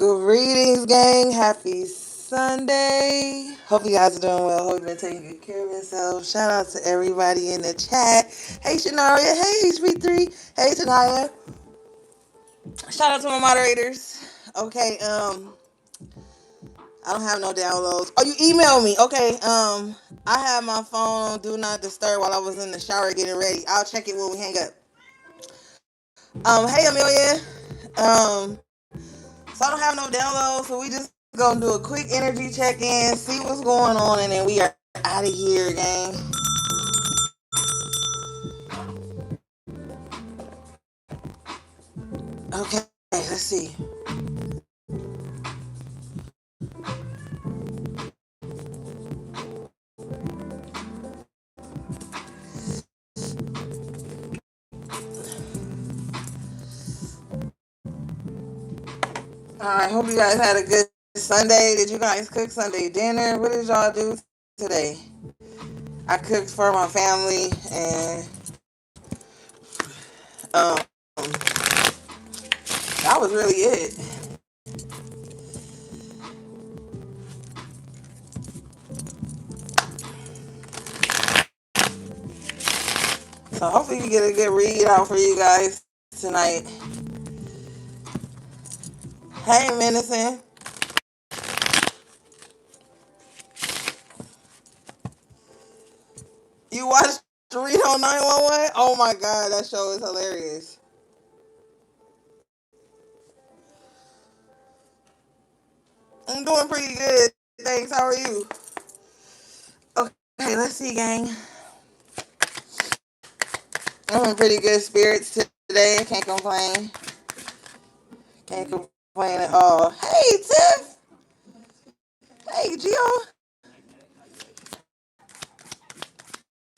Greetings, gang. Happy Sunday. Hope you guys are doing well. Hope you've been taking good care of yourself. Shout out to everybody in the chat. Hey, Shanaria. Hey, HP3. Hey, Tanaya. Shout out to my moderators. Okay, I don't have no downloads. Oh, you emailed me. Okay, I had my phone on do not disturb while I was in the shower getting ready. I'll check it when we hang up. Hey, Amelia. Um, So I don't have no downloads, so we just gonna do a quick energy check-in, see what's going on, and then we are out of here, gang. Okay, let's see. Alright, hope you guys had a good Sunday. Did you guys cook Sunday dinner? What did y'all do today? I cooked for my family, and um, that was really it. So hopefully we get a good read out for you guys tonight. Hey, Menacing. You watched Reno 911? Oh my god, that show is hilarious. I'm doing pretty good. Thanks. How are you? Okay, let's see, gang. I'm in pretty good spirits today. Can't complain. Can't complain at all. Hey, Tiff. Hey, Gio.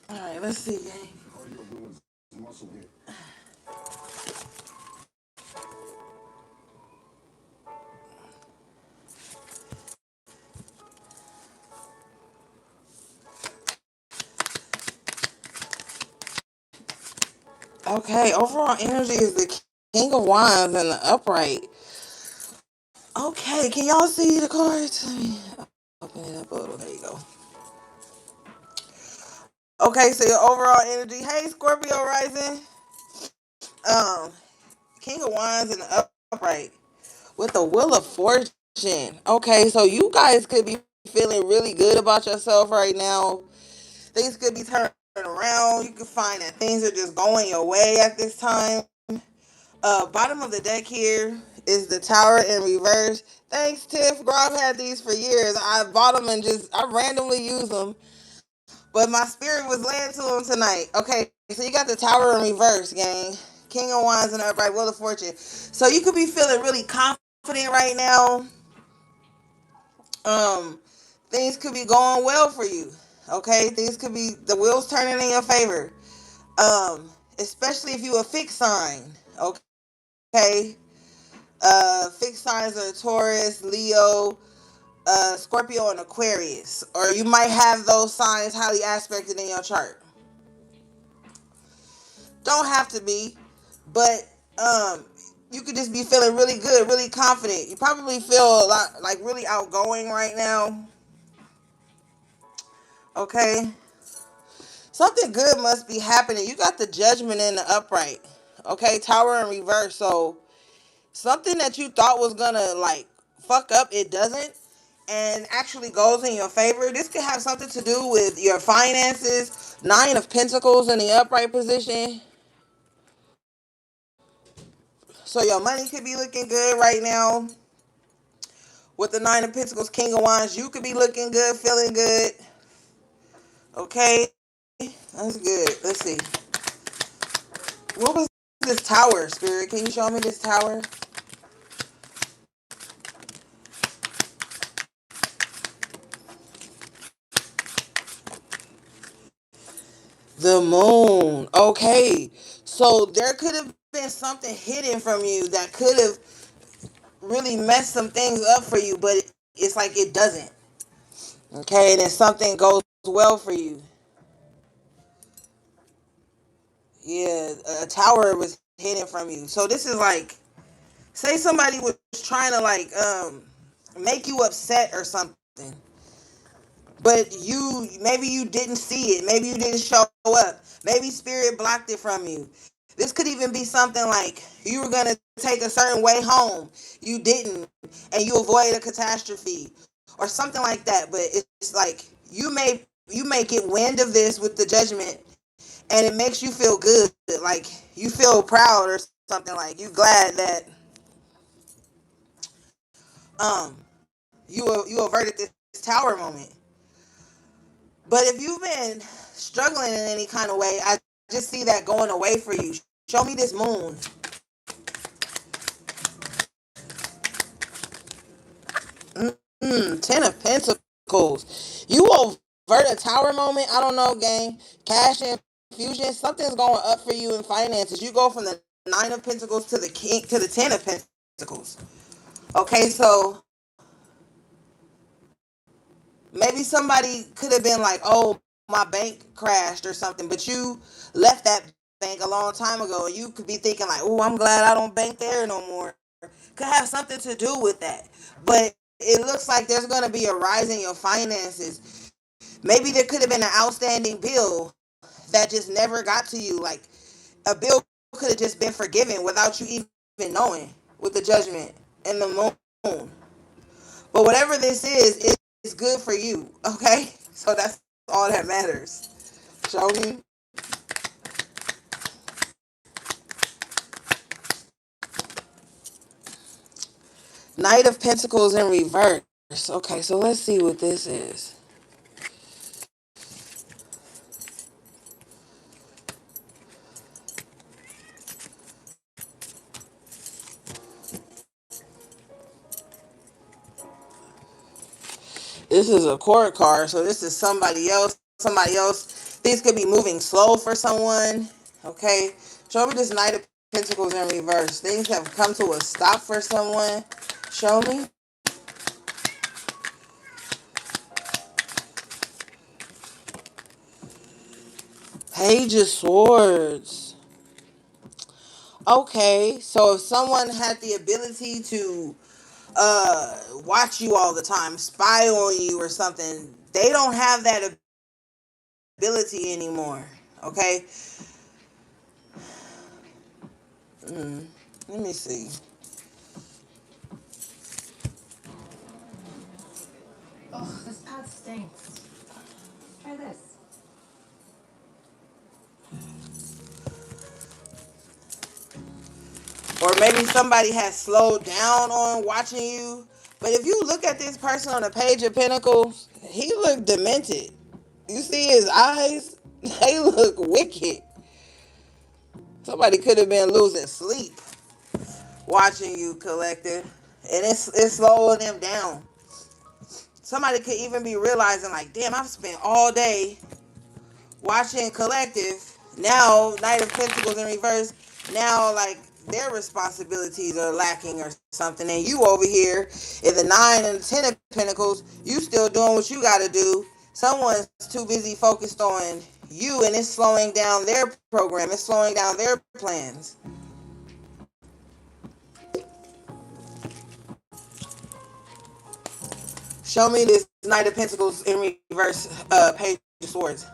All right, let's see, gang. Okay, overall energy is the King of Wands and the upright. Okay, can y'all see the cards? Let me open it up a little. There you go. Okay, so your overall energy. Hey, Scorpio rising. Um, King of Wands and the upright with the Wheel of Fortune. Okay, so you guys could be feeling really good about yourself right now. Things could be turning around. You could find that things are just going your way at this time. Bottom of the deck here is the Tower in reverse. Thanks, Tiff. Girl, I've had these for years. I bought them and I randomly use them. But my spirit was led to them tonight. Okay, so you got the Tower in reverse, gang. King of Wands and upright, Wheel of Fortune. So you could be feeling really confident right now. Um, things could be going well for you. Okay, things could be the wheels turning in your favor. Especially if you a fixed sign. Okay, fixed signs are Taurus, Leo, Scorpio, and Aquarius, or you might have those signs highly aspected in your chart. Don't have to be, but you could just be feeling really good, really confident. You probably feel a lot like really outgoing right now. Okay, something good must be happening. You got the Judgment in the upright. Okay, Tower in reverse. So something that you thought was gonna like fuck up, it doesn't, and actually goes in your favor. This could have something to do with your finances. Nine of Pentacles in the upright position. So your money could be looking good right now. With the Nine of Pentacles, King of Wands, you could be looking good, feeling good. Okay, that's good. Let's see. What was this tower, Spirit? Can you show me this tower? The moon. Okay. So there could have been something hidden from you that could have really messed some things up for you, but it's like it doesn't. Okay. And then something goes well for you. Yeah. A tower was hidden from you. So this is like Say somebody was trying to like make you upset or something, but maybe you didn't see it, maybe you didn't show up, maybe spirit blocked it from you. This could even be something like you were gonna take a certain way home, you didn't, and you avoided a catastrophe or something like that. But it's like you may get wind of this with the judgment, and it makes you feel good, like you feel proud or something, like you glad that um you averted this tower moment. But if you've been struggling in any kind of way, I just see that going away for you. Show me this moon. Ten of Pentacles. You avert a tower moment. I don't know, gang. Cash infusion. Something's going up for you in finances. You go from the Nine of Pentacles to the King to the Ten of Pentacles. Okay, so maybe somebody could have been like, "Oh, my bank crashed or something," but you left that bank a long time ago. You could be thinking like, "Oh, I'm glad I don't bank there no more." Could have something to do with that, but it looks like there's going to be a rise in your finances. Maybe there could have been an outstanding bill that just never got to you. Like a bill could have just been forgiven without you even knowing, with the judgment and the moon. But whatever this is, it's good for you. Okay, so that's all that matters. Show me. Knight of Pentacles in reverse. Okay, so let's see what this is. This is a court card, so this is somebody else. Somebody else. Things could be moving slow for someone. Okay, show me this Knight of Pentacles in reverse. Things have come to a stop for someone. Show me. Page of Swords. Okay, so if someone had the ability to watch you all the time, spy on you or something, they don't have that ability anymore. Okay. Mm, let me see. Oh, this pad stinks. Try this. Or maybe somebody has slowed down on watching you. But if you look at this person on the Page of Pentacles, he looked demented. You see his eyes? They look wicked. Somebody could have been losing sleep watching you, collective. And it's slowing them down. Somebody could even be realizing like, damn, I've spent all day watching collective. Now Knight of Pentacles in reverse. Now like their responsibilities are lacking or something, and you over here in the Nine and the Ten of Pentacles, you still doing what you got to do. Someone's too busy focused on you, and it's slowing down their program. It's slowing down their plans. Show me this Knight of Pentacles in reverse, Page of Swords.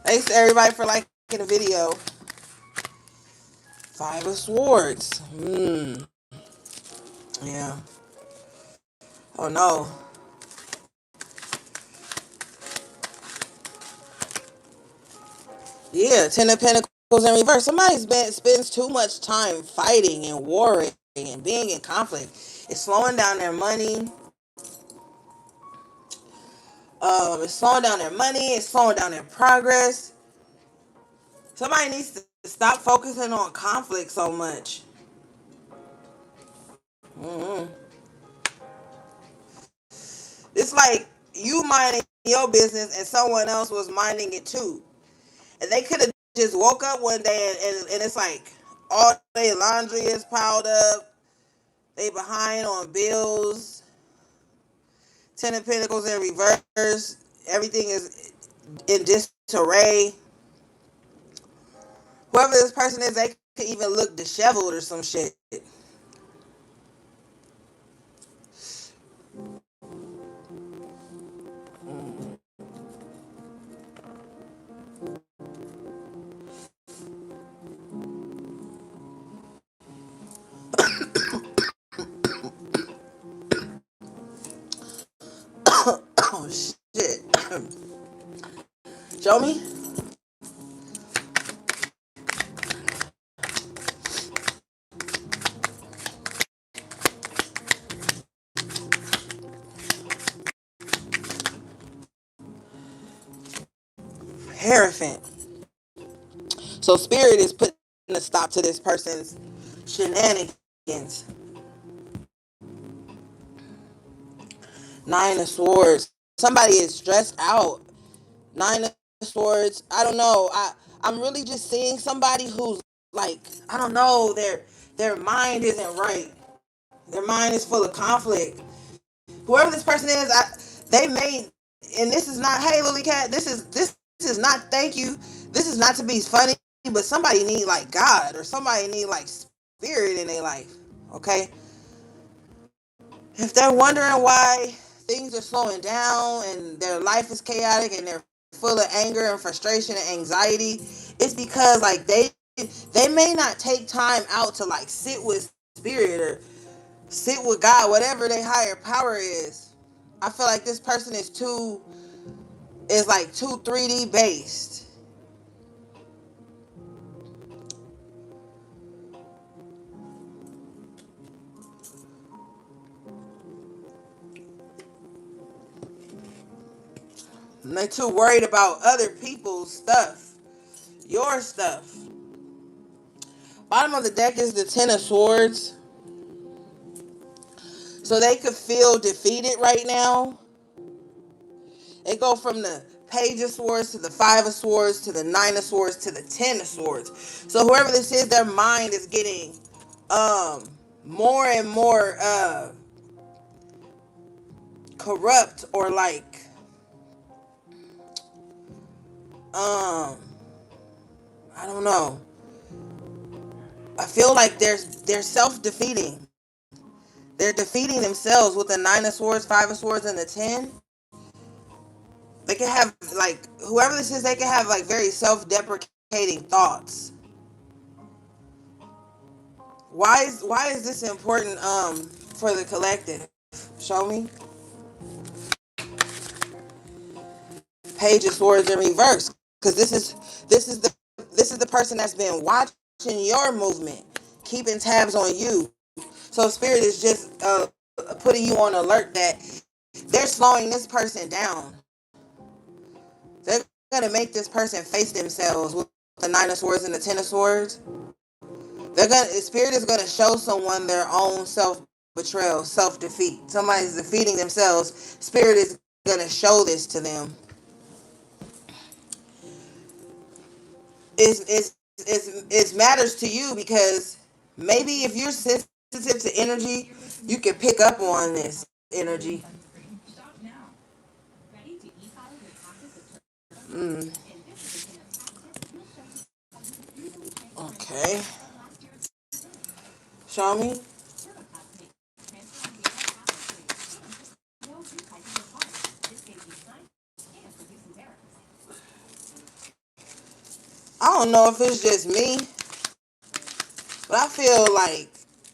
Thanks to everybody for liking the video. Five of Swords. Yeah. Oh no. Yeah, Ten of Pentacles in reverse. Spends too much time fighting and warring and being in conflict. It's slowing down their money. It's slowing down their money. It's slowing down their progress. Somebody needs to stop focusing on conflict so much. hmm It's like you minding your business and someone else was minding it too. And they could have just woke up one day and it's like all their laundry is piled up. They behind on bills. Ten of Pentacles in reverse. Everything is in disarray. Whoever this person is, they even look disheveled or some shit. Oh shit. Show me. Hierophant. So spirit is putting a stop to this person's shenanigans. Nine of Swords. Somebody is stressed out. Nine of Swords. I don't know. I'm really just seeing somebody who's like, I don't know, their mind isn't right. Their mind is full of conflict. Whoever this person is, they made, and this is not, hey Lily Cat, this is not, thank you. This is not to be funny, but somebody need like God, or somebody need like spirit in their life. Okay? If they're wondering why things are slowing down and their life is chaotic and they're full of anger and frustration and anxiety, it's because like they may not take time out to like sit with spirit or sit with God, whatever their higher power is. I feel like this person is like too 3D based. And they're too worried about other people's stuff, your stuff. Bottom of the deck is the Ten of Swords. So they could feel defeated right now. They go from the Page of Swords to the Five of Swords to the Nine of Swords to the Ten of Swords. So whoever this is, their mind is getting um more and more corrupt, or like um I don't know. I feel like they're self-defeating. They're defeating themselves with the Nine of Swords, Five of Swords, and the Ten. They can have like, whoever this is, they can have like very self-deprecating thoughts. Why is this important for the collective? Show me. Page of Swords in reverse, because this is the person that's been watching your movement, keeping tabs on you. So spirit is just putting you on alert that they're slowing this person down. They're gonna make this person face themselves with the Nine of Swords and the Ten of Swords. Spirit is gonna show someone their own self betrayal, self defeat. Somebody's defeating themselves. Spirit is gonna show this to them. It matters to you because maybe if you're sensitive to energy, you can pick up on this energy. Mm, okay. Show me. I don't know if it's just me, but I feel like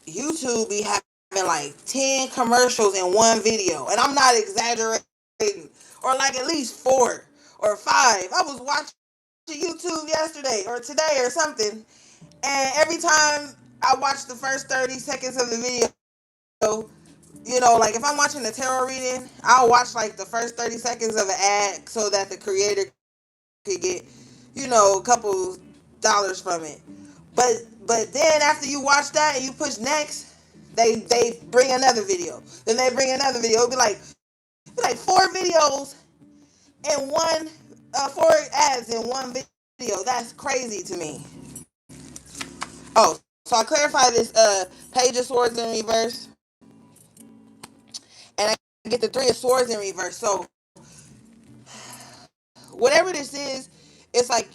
YouTube be having like 10 commercials in one video. And I'm not exaggerating. Or like at least 4 or 5. I was watching YouTube yesterday or today or something. And every time I watch the first 30 seconds of the video, like if I'm watching the tarot reading, I'll watch like the first 30 seconds of an ad so that the creator could get, a couple dollars from it. But then after you watch that and you push next, they bring another video. Then they bring another video. It'll be like 4 videos in one, 4 ads in one video. That's crazy to me. Oh, so I clarify this Page of Swords in reverse, and I get the Three of Swords in reverse. So whatever this is, it's like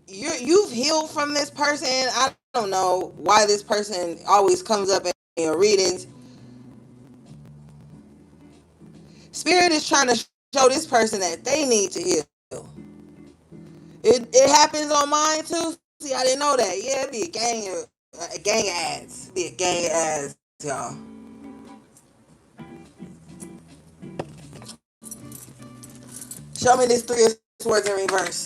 you've healed from this person. I don't know why this person always comes up in your readings. Spirit is trying to show this person that they need to heal. It happens on mine too. See, I didn't know that. Yeah, it'd be a gang of ads. Be a gang of ads, y'all. Show me this three of swords in reverse.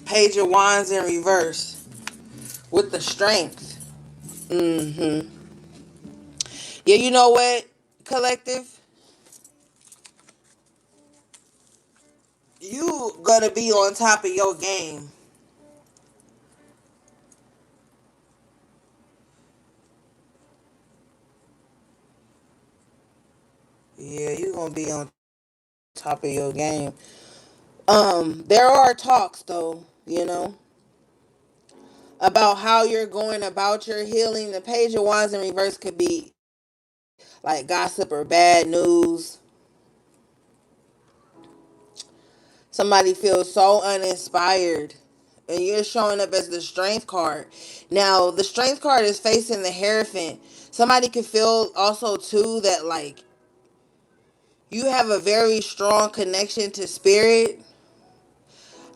Page of wands in reverse with the strength. Mm-hmm. Yeah, you know what, collective? You gonna be on top of your game. Yeah, you gonna be on top of your game. There are talks though, about how you're going about your healing. The page of wands in reverse could be like gossip or bad news. Somebody feels so uninspired, and you're showing up as the strength card. Now, the strength card is facing the Hierophant. Somebody could feel also too that like you have a very strong connection to spirit.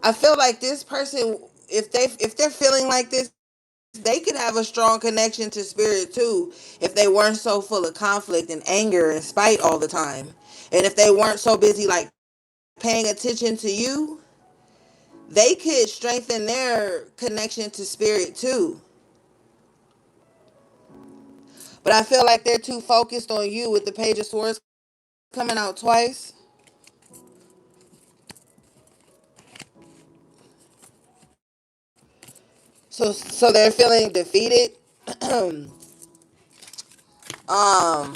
I feel like this person, if they're feeling like this, they could have a strong connection to spirit too if they weren't so full of conflict and anger and spite all the time. And if they weren't so busy like paying attention to you, they could strengthen their connection to spirit too. But I feel like they're too focused on you with the page of swords coming out twice. So they're feeling defeated. um,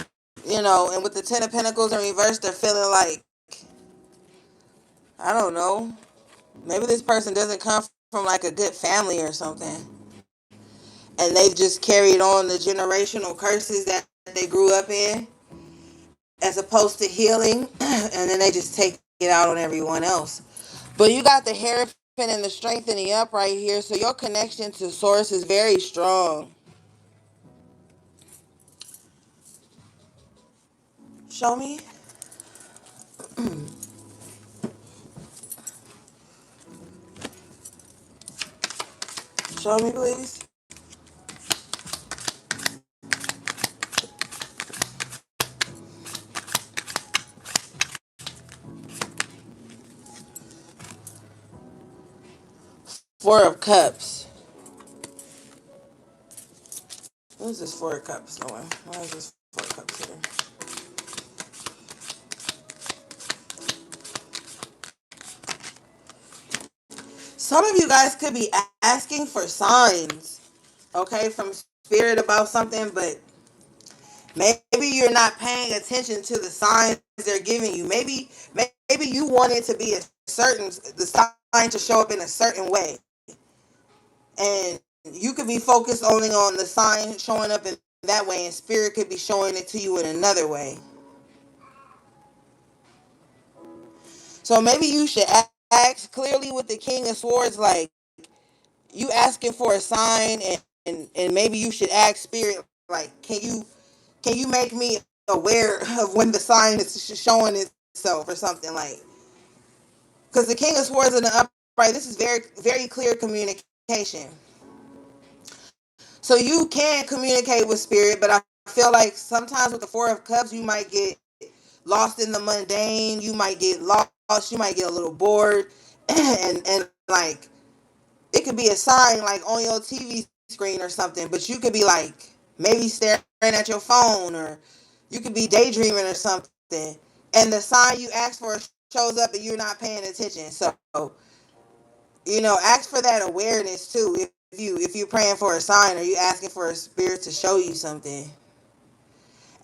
and with the Ten of Pentacles in reverse, they're feeling like, I don't know, maybe this person doesn't come from like a good family or something. And they've just carried on the generational curses that they grew up in as opposed to healing. And then they just take it out on everyone else. But you got the Hierophant and the strengthening up right here. So your connection to source is very strong. Show me. Show me, please. Four of Cups. What is this Four of Cups doing? Why is this Four of Cups here? Some of you guys could be asking for signs, okay, from spirit about something, but maybe you're not paying attention to the signs they're giving you. Maybe you want it to be the sign to show up in a certain way. And you could be focused only on the sign showing up in that way, and spirit could be showing it to you in another way. So maybe you should ask clearly with the King of Swords, like you asking for a sign, and maybe you should ask spirit, like, can you make me aware of when the sign is showing itself or something, like, because the King of Swords in the upright, this is very very clear communication. So you can communicate with spirit, but I feel like sometimes with the Four of Cups, you might get lost in the mundane. You might get lost. You might get a little bored, and like it could be a sign like on your TV screen or something, but you could be like maybe staring at your phone, or you could be daydreaming or something, and the sign you ask for shows up and you're not paying attention. So ask for that awareness too. If you're praying for a sign, or you asking for a spirit to show you something,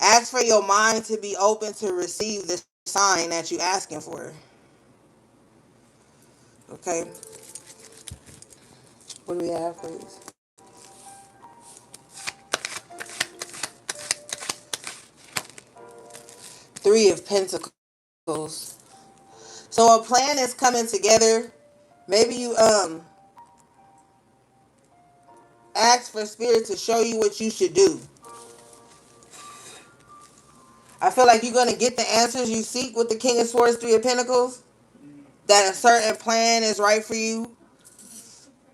ask for your mind to be open to receive the sign that you asking for. Okay, what do we have, please? Three of Pentacles. So a plan is coming together. Maybe you ask for spirit to show you what you should do. I feel like you're gonna get the answers you seek with the King of Swords, Three of Pentacles. That a certain plan is right for you,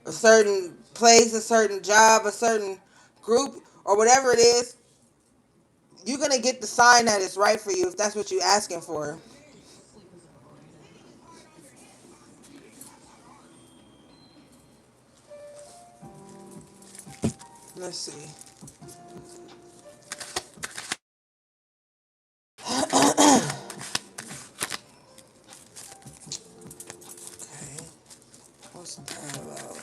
a certain place, a certain job, a certain group, or whatever it is. You're gonna get the sign that it's right for you if that's what you're asking for. Let's see. Okay. What's that about?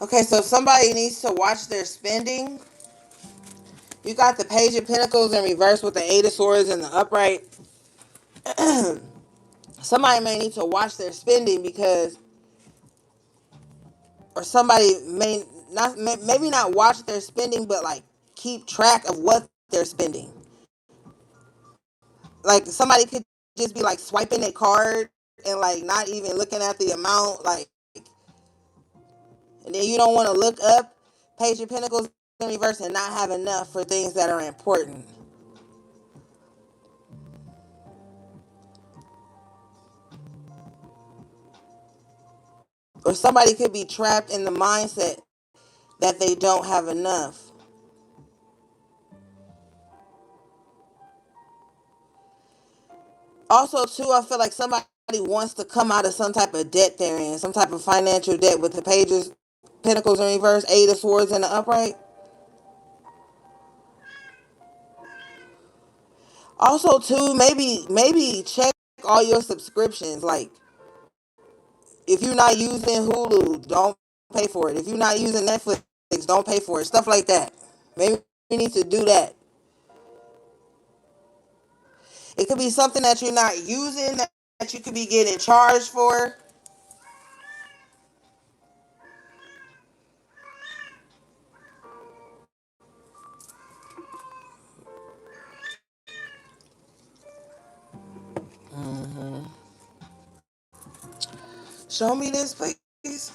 Okay, so if somebody needs to watch their spending, you got the Page of Pentacles in reverse with the Eight of Swords in the upright. Somebody may need to watch their spending because, or somebody may not, maybe not watch their spending, but like keep track of what they're spending. Like somebody could just be like swiping a card and like not even looking at the amount, like, and then you don't want to look up Page of Pentacles in reverse and not have enough for things that are important. Or somebody could be trapped in the mindset that they don't have enough. Also, too, I feel like somebody wants to come out of some type of debt they're in, some type of financial debt with the pages, Pentacles in reverse, Eight of Swords in the upright. Also, too, maybe check all your subscriptions. Like, if you're not using Hulu, don't pay for it. If you're not using Netflix, don't pay for it. Stuff like that. Maybe you need to do that. It could be something that you're not using that you could be getting charged for. Mm-hmm. Show me this, please.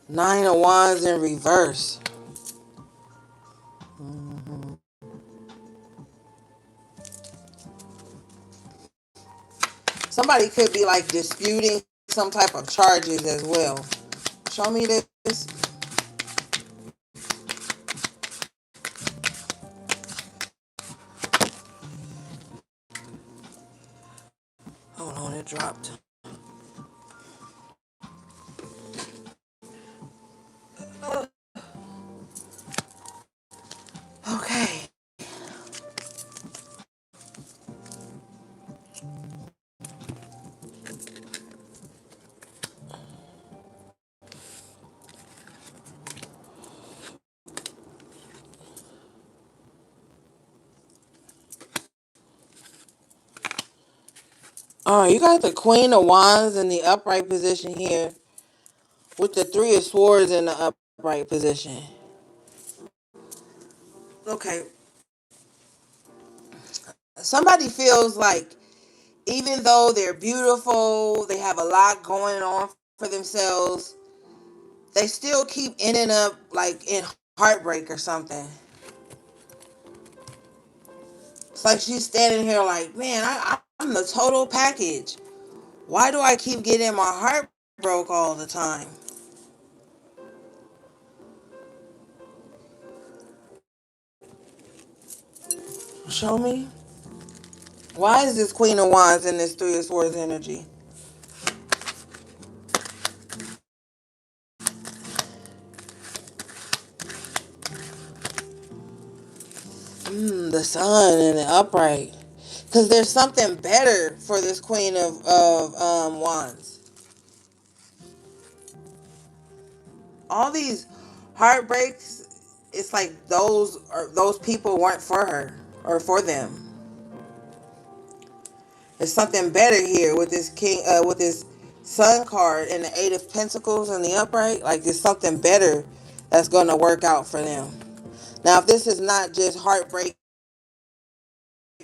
Nine of Wands in reverse. Mm-hmm. Somebody could be like disputing some type of charges as well. Show me this. Hold on, it dropped. Okay. All right, you got the Queen of Wands in the upright position here with the Three of Swords in the upright position. Okay. Somebody feels like even though they're beautiful, they have a lot going on for themselves, they still keep ending up like in heartbreak or something. It's like she's standing here like, man, I'm the total package. Why do I keep getting my heart broke all the time? Show me. Why is this Queen of Wands in this Three of Swords energy? The Sun and the upright. Because there's something better for this Queen of Wands. All these heartbreaks, it's like those people weren't for her or for them. There's something better here with this with this Sun card and the Eight of Pentacles and the upright. Like there's something better that's going to work out for them. Now, if this is not just heartbreak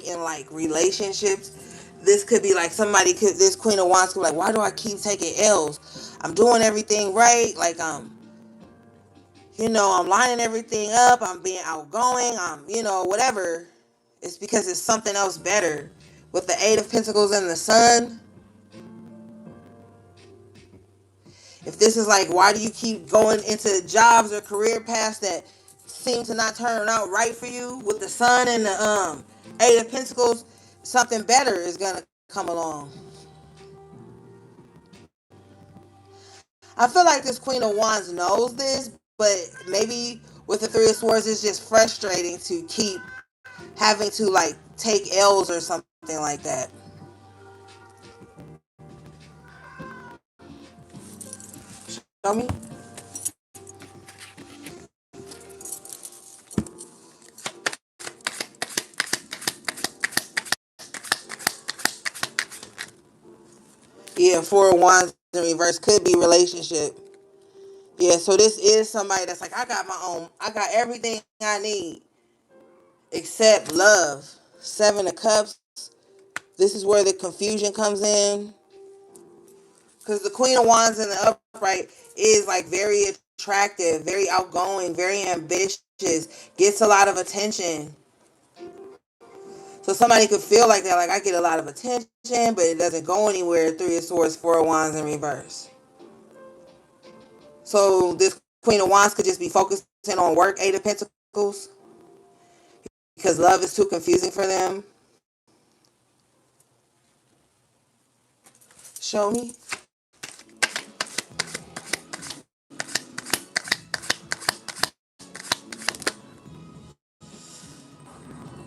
in like relationships, this could be like somebody could. This Queen of Wands could be like, why do I keep taking L's? I'm doing everything right. Like I'm lining everything up. I'm being outgoing. Whatever. It's because it's something else better. With the Eight of Pentacles and the Sun, if this is like, why do you keep going into jobs or career paths that seem to not turn out right for you? With the Sun and the Eight of Pentacles, something better is gonna come along. I feel like this Queen of Wands knows this, but maybe with the Three of Swords, it's just frustrating to keep having to like take L's or something like that. Show me. Yeah, Four of Wands in reverse could be relationship. Yeah, so this is somebody that's like, I got my own, I got everything I need except love. Seven of Cups. This is where the confusion comes in. Because the Queen of Wands in the upright is like very attractive, very outgoing, very ambitious, gets a lot of attention. So somebody could feel like that, like I get a lot of attention, but it doesn't go anywhere. Three of Swords, Four of Wands in reverse. So this Queen of Wands could just be focusing on work, Eight of Pentacles, because love is too confusing for them. Show me.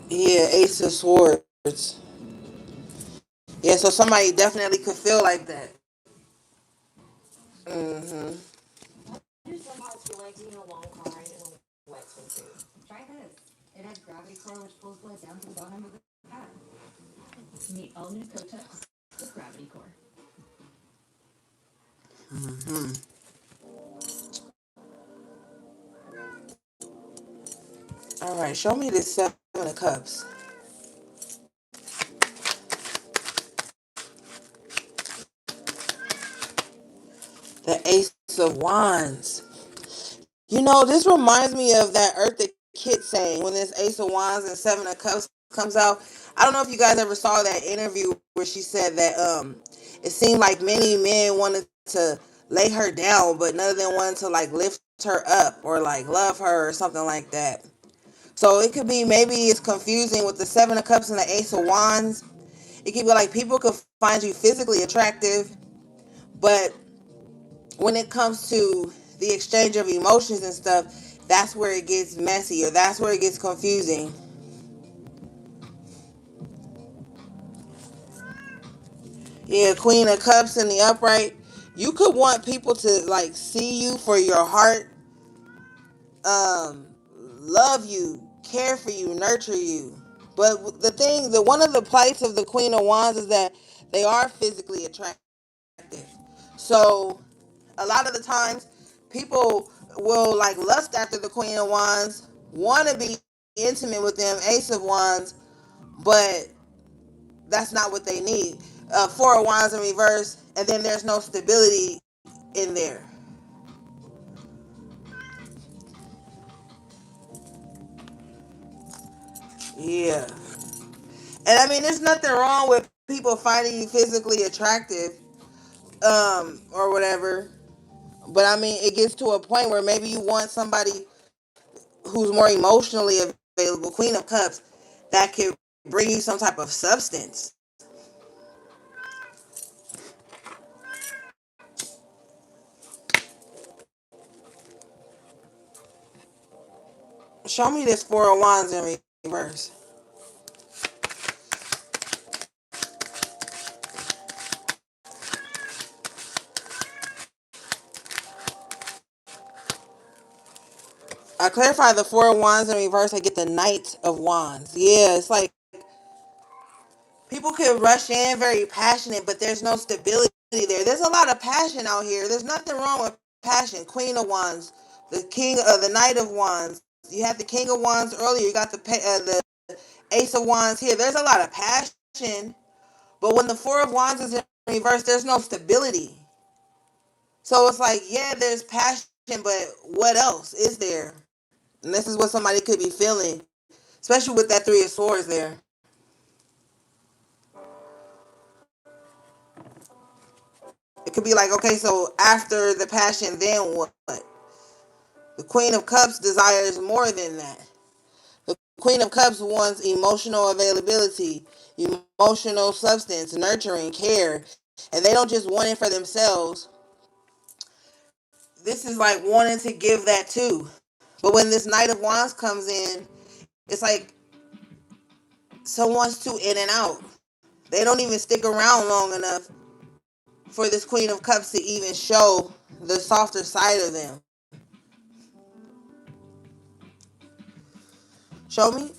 Yeah, Ace of Swords. Yeah, so somebody definitely could feel like that. Mm-hmm. You somehow feel like being a long cry in a wet swimsuit. Try this. It has gravity core which pulls blood down to the bottom of the pad. Meet all new Kotex with gravity core. Mm-hmm. All right, show me this Seven of Cups. The Ace of Wands. This reminds me of that Eartha Kitt saying when this Ace of Wands and Seven of Cups comes out. I don't know if you guys ever saw that interview where she said that it seemed like many men wanted to lay her down, but none of them wanted to like lift her up or like love her or something like that. So it could be maybe it's confusing with the Seven of Cups and the Ace of Wands. It could be like people could find you physically attractive, but when it comes to the exchange of emotions and stuff, that's where it gets messy or that's where it gets confusing. Yeah, Queen of Cups in the upright. You could want people to like see you for your heart, um, love you, care for you, nurture you. But the one of the plights of the Queen of Wands is that they are physically attractive. So a lot of the times people will like lust after the Queen of Wands, want to be intimate with them, Ace of Wands, but that's not what they need. Four of Wands in reverse, and then there's no stability in there. Yeah. And I mean, there's nothing wrong with people finding you physically attractive, or whatever. But I mean, it gets to a point where maybe you want somebody who's more emotionally available, Queen of Cups, that can bring you some type of substance. Show me this Four of Wands in reverse. I clarify the Four of Wands in reverse. I get the Knight of Wands. Yeah, it's like People could rush in very passionate, but there's no stability there. There's a lot of passion out here. There's nothing wrong with passion. Queen of Wands, the Knight of Wands. You had the King of Wands earlier. You got the Ace of Wands here. There's a lot of passion, but when the Four of Wands is in reverse, there's no stability. So it's like, yeah, there's passion, but what else is there? And this is what somebody could be feeling, especially with that Three of Swords there. It could be like, okay, so after the passion, then what? The Queen of Cups desires more than that. The Queen of Cups wants emotional availability, emotional substance, nurturing, care. And they don't just want it for themselves. This is like wanting to give that too. But when this Knight of Wands comes in, it's like someone's too in and out. They don't even stick around long enough for this Queen of Cups to even show the softer side of them. Show me.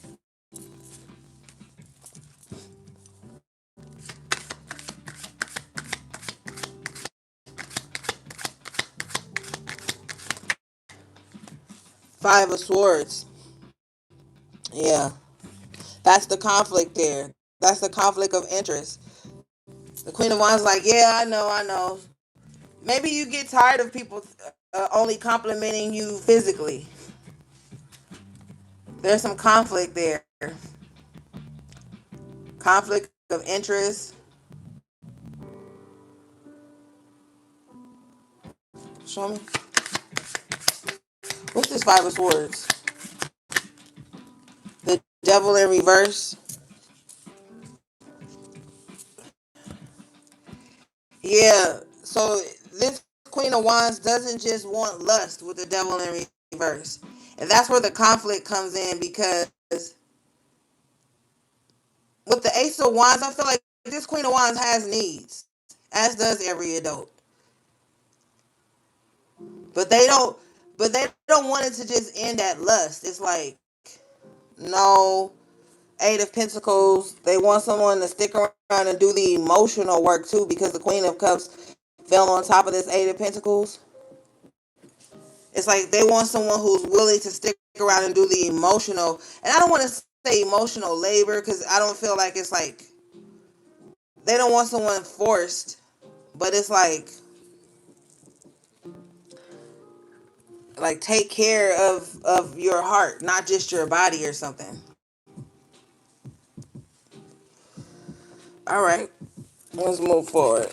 Five of Swords. Yeah. That's the conflict there. That's the conflict of interest. The Queen of Wands like, yeah, I know. Maybe you get tired of people only complimenting you physically. There's some conflict there. Conflict of interest. Show me. What's this Five of Swords? The Devil in reverse. Yeah. So this Queen of Wands doesn't just want lust with the Devil in reverse. And that's where the conflict comes in because with the Ace of Wands, I feel like this Queen of Wands has needs, as does every adult. But they don't. But they don't want it to just end at lust. It's like no. Eight of Pentacles. They want someone to stick around and do the emotional work too, because the Queen of Cups fell on top of this Eight of Pentacles. It's like they want someone who's willing to stick around and do the emotional. And I don't want to say emotional labor because I don't feel like it's like they don't want someone forced, but it's like take care of your heart, not just your body or something. All right, let's move forward.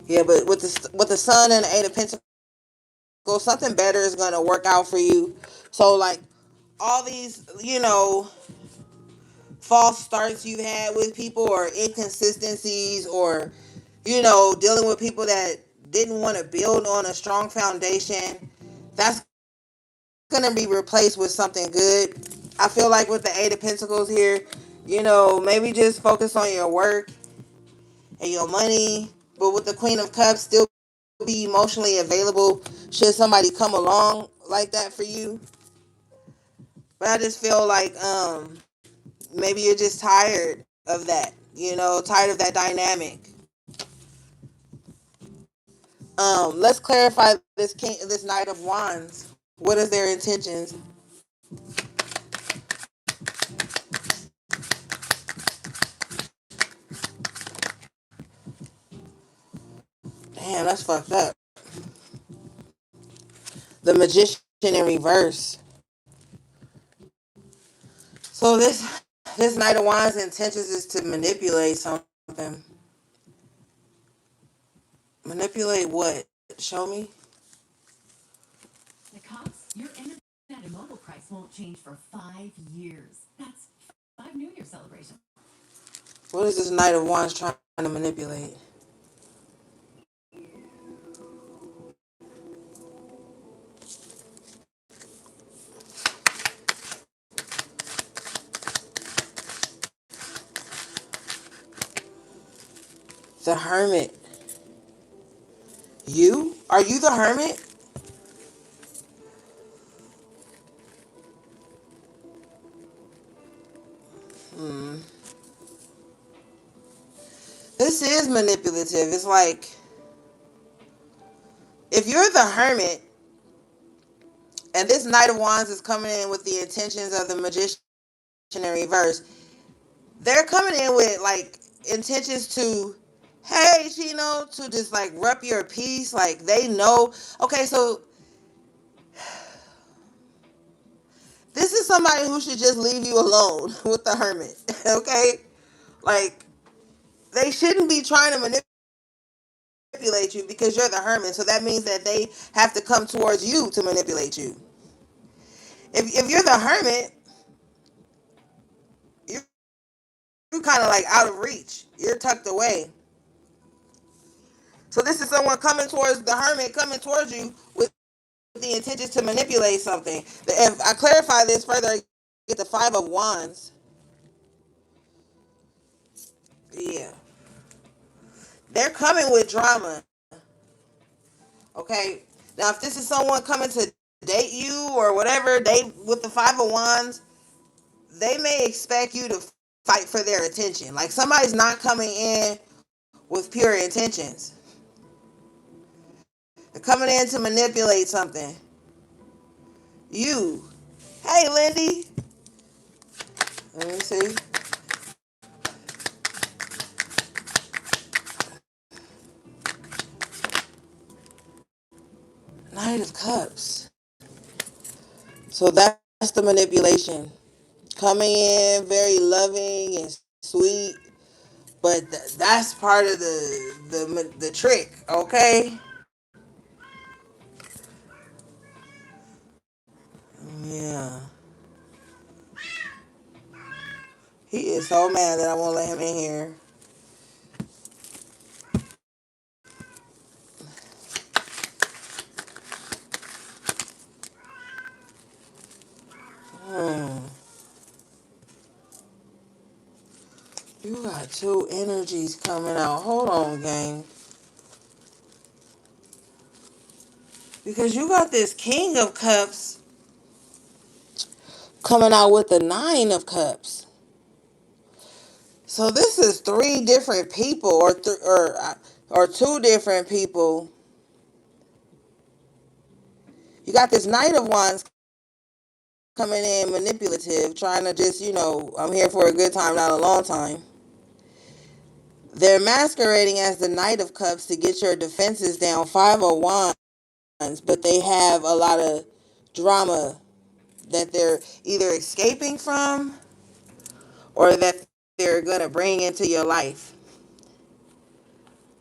Yeah, but with the Sun and the Eight of Pentacles, something better is gonna work out for you. So like all these, false starts you've had with people or inconsistencies or dealing with people that didn't want to build on a strong foundation, that's going to be replaced with something good. I feel like with the Eight of Pentacles here, maybe just focus on your work and your money, but with the Queen of Cups, still be emotionally available should somebody come along like that for you. But I just feel like maybe you're just tired of that, tired of that dynamic. Let's clarify this Knight of Wands. What is their intentions? Damn, that's fucked up. The Magician in reverse. So this Knight of Wands intentions is to manipulate something. Manipulate what? Show me. The cops, your internet and mobile price won't change for 5 years. That's 5 New Year celebrations. What is this Knight of Wands trying to manipulate? The Hermit. You? Are you the Hermit? Hmm. This is manipulative. It's like if you're the Hermit and this Knight of Wands is coming in with the intentions of the Magician in reverse, they're coming in with like intentions to, hey, Chino, to just like rep your peace. Like they know. Okay, so this is somebody who should just leave you alone with the Hermit. Okay, like they shouldn't be trying to manipulate you because you're the Hermit. So that means that they have to come towards you to manipulate you. If you're the Hermit, you're kind of like out of reach. You're tucked away. So this is someone coming towards the Hermit, coming towards you with the intentions to manipulate something. If I clarify this further, I get the Five of Wands. Yeah, they're coming with drama. Okay, now if this is someone coming to date you or whatever, they with the Five of Wands, they may expect you to fight for their attention. Like somebody's not coming in with pure intentions. They're coming in to manipulate something. You, hey Lindy, let me see. Knight of Cups. So that's the manipulation. Coming in very loving and sweet, but that's part of the trick, okay? Yeah. He is so mad that I won't let him in here. Hmm. You got two energies coming out. Hold on, gang. Because you got this King of Cups coming out with the Nine of Cups. So this is three different people, or two different people. You got this Knight of Wands coming in manipulative, trying to just, I'm here for a good time, not a long time. They're masquerading as the Knight of Cups to get your defenses down, Five of Wands, but they have a lot of drama that they're either escaping from or that they're going to bring into your life.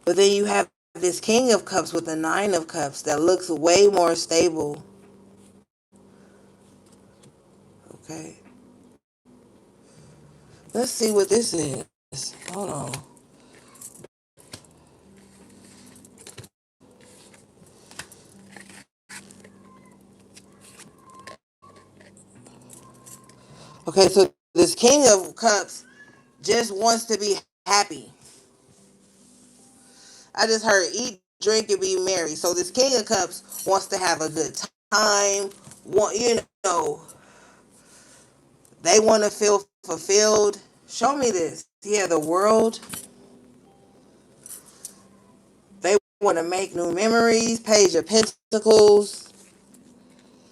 But then you have this King of Cups with the Nine of Cups that looks way more stable. Okay. Let's see what this is. Hold on. Okay, so this King of Cups just wants to be happy. I just heard eat, drink, and be merry. So this King of Cups wants to have a good time. Want they want to feel fulfilled. Show me this. Yeah, the world. They want to make new memories. Page of Pentacles.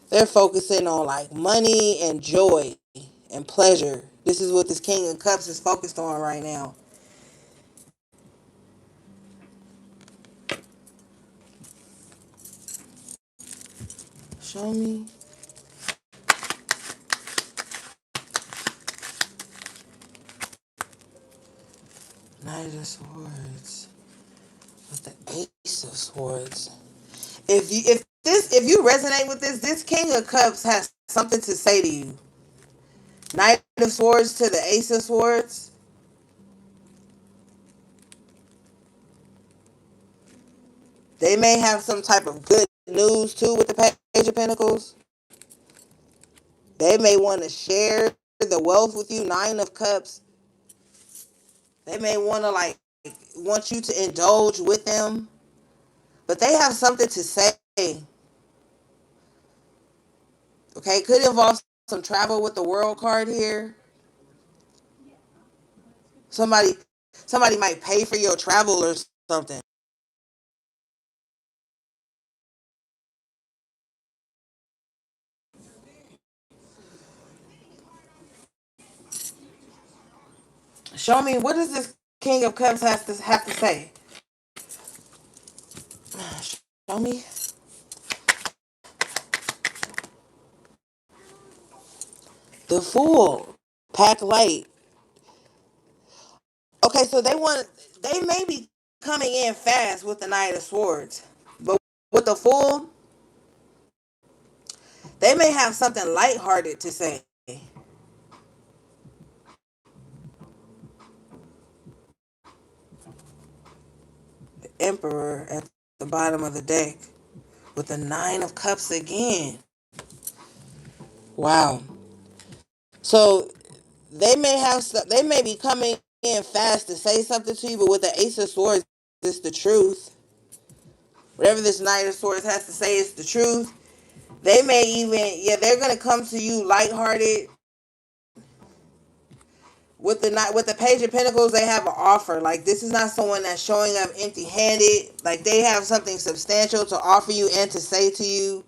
They're focusing on like money and joy and pleasure. This is what this King of Cups is focused on right now. Show me. Knight of Swords with the Ace of Swords. If you resonate with this King of Cups has something to say to you. Knight of Swords to the Ace of Swords. They may have some type of good news too with the Page of Pentacles. They may want to share the wealth with you. Nine of Cups. They may want to like want you to indulge with them, but they have something to say. Okay, could involve some travel with the world card here. Somebody somebody might pay for your travel or something. Show me, what does this King of Cups have to say? Show me. The Fool. Pack light. Okay, so they may be coming in fast with the Knight of Swords. But with the Fool, they may have something lighthearted to say. Emperor at the bottom of the deck with the Nine of Cups again. Wow. So they may be coming in fast to say something to you, but with the Ace of Swords, it's the truth. Whatever this Knight of Swords has to say is the truth. They may even, yeah, they're gonna come to you lighthearted. With the Page of Pentacles, they have an offer. Like, this is not someone that's showing up empty-handed. Like, they have something substantial to offer you and to say to you.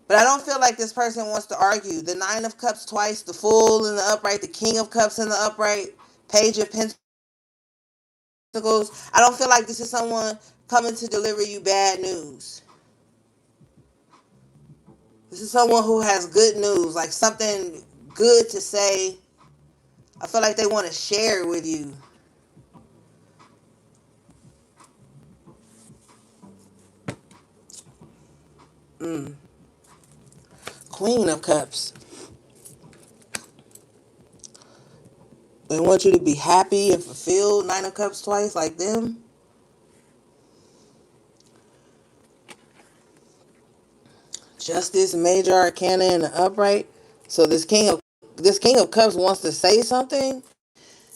But I don't feel like this person wants to argue. The Nine of Cups twice, the Fool in the upright, the King of Cups in the upright, Page of Pentacles. I don't feel like this is someone coming to deliver you bad news. This is someone who has good news, like something good to say. I feel like they want to share it with you. Mm. Queen of Cups. They want you to be happy and fulfilled. Nine of Cups twice, like them. Justice, Major Arcana in the upright. So this King of Cups wants to say something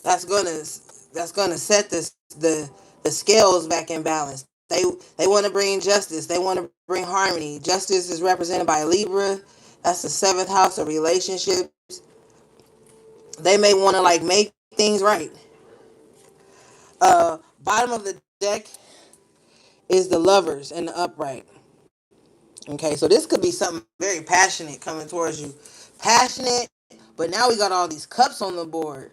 that's gonna set the scales back in balance. They want to bring justice. They want to bring harmony. Justice is represented by Libra. That's the seventh house of relationships. They may want to like make things right. Bottom of the deck is the Lovers in the upright. Okay, so this could be something very passionate coming towards you. Passionate, but now we got all these cups on the board.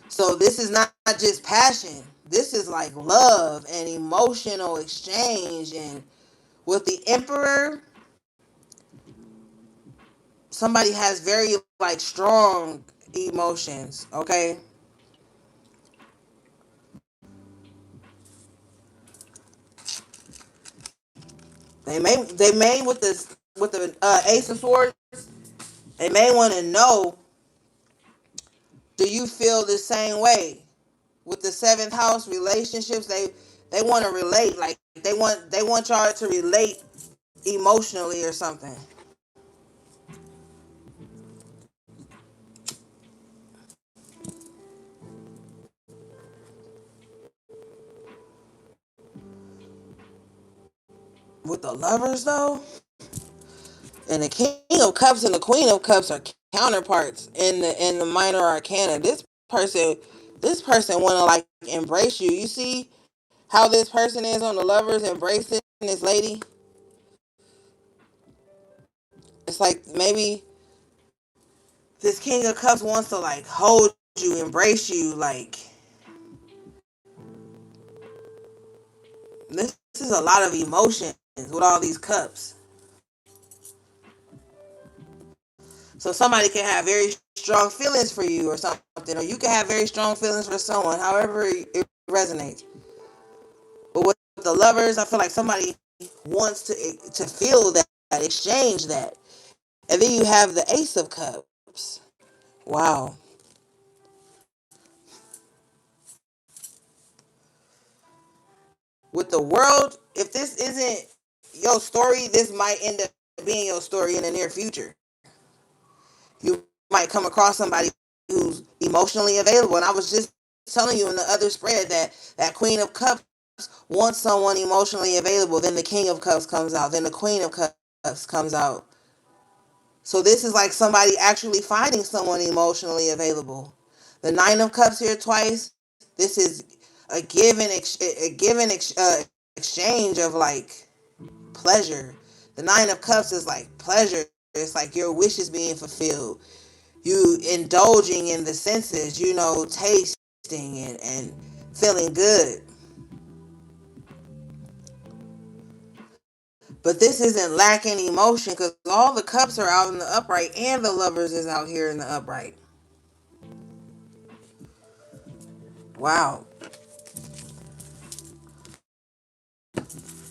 So this is not just passion. This is like love and emotional exchange. And with the Emperor, somebody has very like strong emotions. Okay, they may with the Ace of Swords, they may want to know, do you feel the same way? With the seventh house relationships, they want to relate. Like they want y'all to relate emotionally or something. With the Lovers though, and the King of Cups and the Queen of Cups are counterparts in the minor arcana. Person this person want to like embrace you. You see how this person is on the Lovers embracing this lady? It's like maybe this King of Cups wants to like hold you, embrace you. Like, this is a lot of emotions with all these cups. So somebody can have very strong feelings for you or something, or you can have very strong feelings for someone, however it resonates. But with the Lovers, I feel like somebody wants to feel that, exchange that. And then you have the Ace of Cups. Wow. With the World, if this isn't your story, this might end up being your story in the near future. You might come across somebody who's emotionally available. And I was just telling you in the other spread that that Queen of Cups wants someone emotionally available. Then the King of Cups comes out. Then the Queen of Cups comes out. So this is like somebody actually finding someone emotionally available. The Nine of Cups here twice. This is a given exchange of like pleasure. The Nine of Cups is like pleasure. It's like your wish is being fulfilled. You indulging in the senses, tasting and feeling good. But this isn't lacking emotion because all the cups are out in the upright and the lovers is out here in the upright. Wow.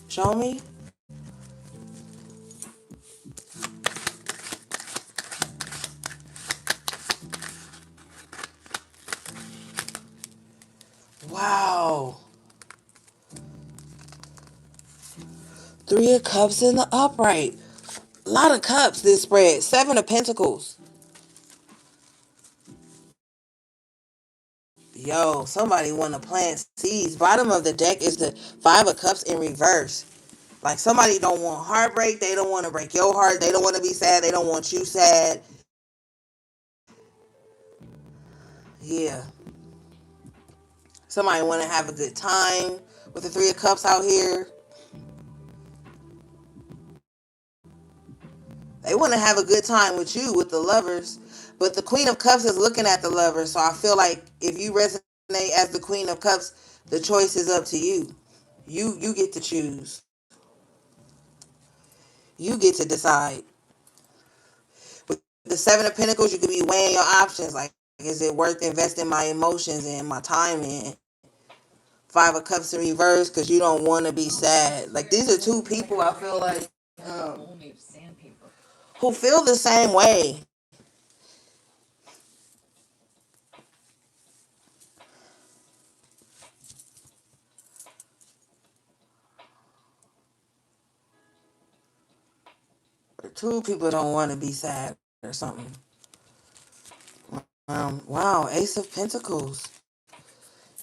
Show me. Wow. Three of Cups in the upright. A lot of cups this spread. Seven of Pentacles. Yo, somebody want to plant seeds. Bottom of the deck is the Five of Cups in reverse. Like somebody don't want heartbreak. They don't want to break your heart. They don't want to be sad. They don't want you sad. Yeah. Somebody want to have a good time with the Three of Cups out here. They want to have a good time with you, with the lovers. But the Queen of Cups is looking at the lovers. So I feel like if you resonate as the Queen of Cups, the choice is up to you. You get to choose. You get to decide. With the Seven of Pentacles, you could be weighing your options. Like, is it worth investing my emotions and my time in? Five of Cups in reverse because you don't want to be sad. Like, these are two people I feel like um, who feel the same way. Or two people don't want to be sad or something. Wow, Ace of Pentacles.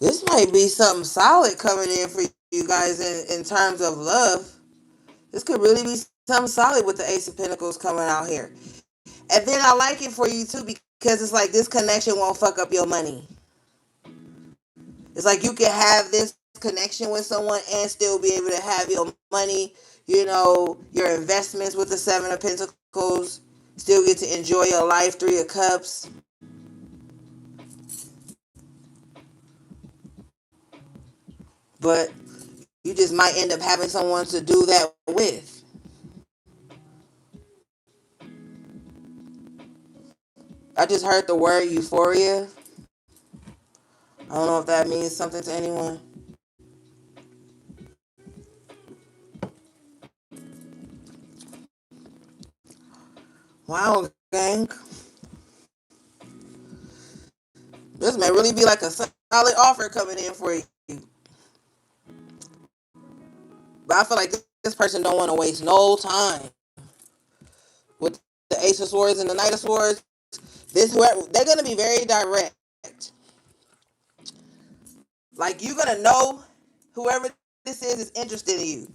This might be something solid coming in for you guys in terms of love. This could really be something solid with the Ace of Pentacles coming out here. And then I like it for you too because it's like this connection won't fuck up your money. It's like you can have this connection with someone and still be able to have your money, your investments with the Seven of Pentacles, still get to enjoy your life, Three of Cups. But you just might end up having someone to do that with. I just heard the word euphoria. I don't know if that means something to anyone. Wow, gang. This may really be like a solid offer coming in for you. But I feel like this person don't want to waste no time with the Ace of Swords and the Knight of Swords. They're gonna be very direct. Like you're gonna know whoever this is interested in you.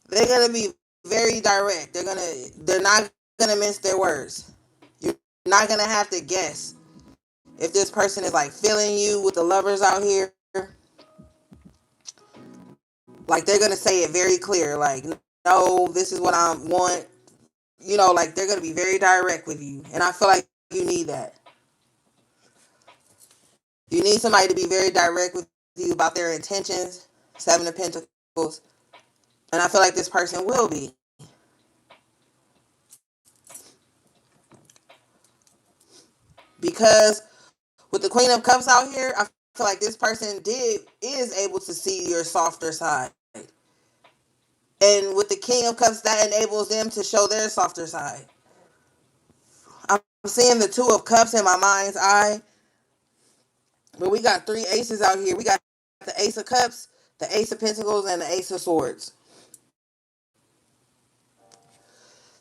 They're gonna be very direct. They're not gonna mince their words. You're not gonna have to guess if this person is like feeling you with the lovers out here. Like they're gonna say it very clear. Like no, this is what I want. Like they're gonna be very direct with you, and I feel like you need that. You need somebody to be very direct with you about their intentions. Seven of Pentacles, and I feel like this person will be. Because with the Queen of Cups out here, I feel like this person is able to see your softer side. And with the King of Cups, that enables them to show their softer side. I'm seeing the Two of Cups in my mind's eye. But we got three aces out here. We got the Ace of Cups, the Ace of Pentacles, and the Ace of Swords.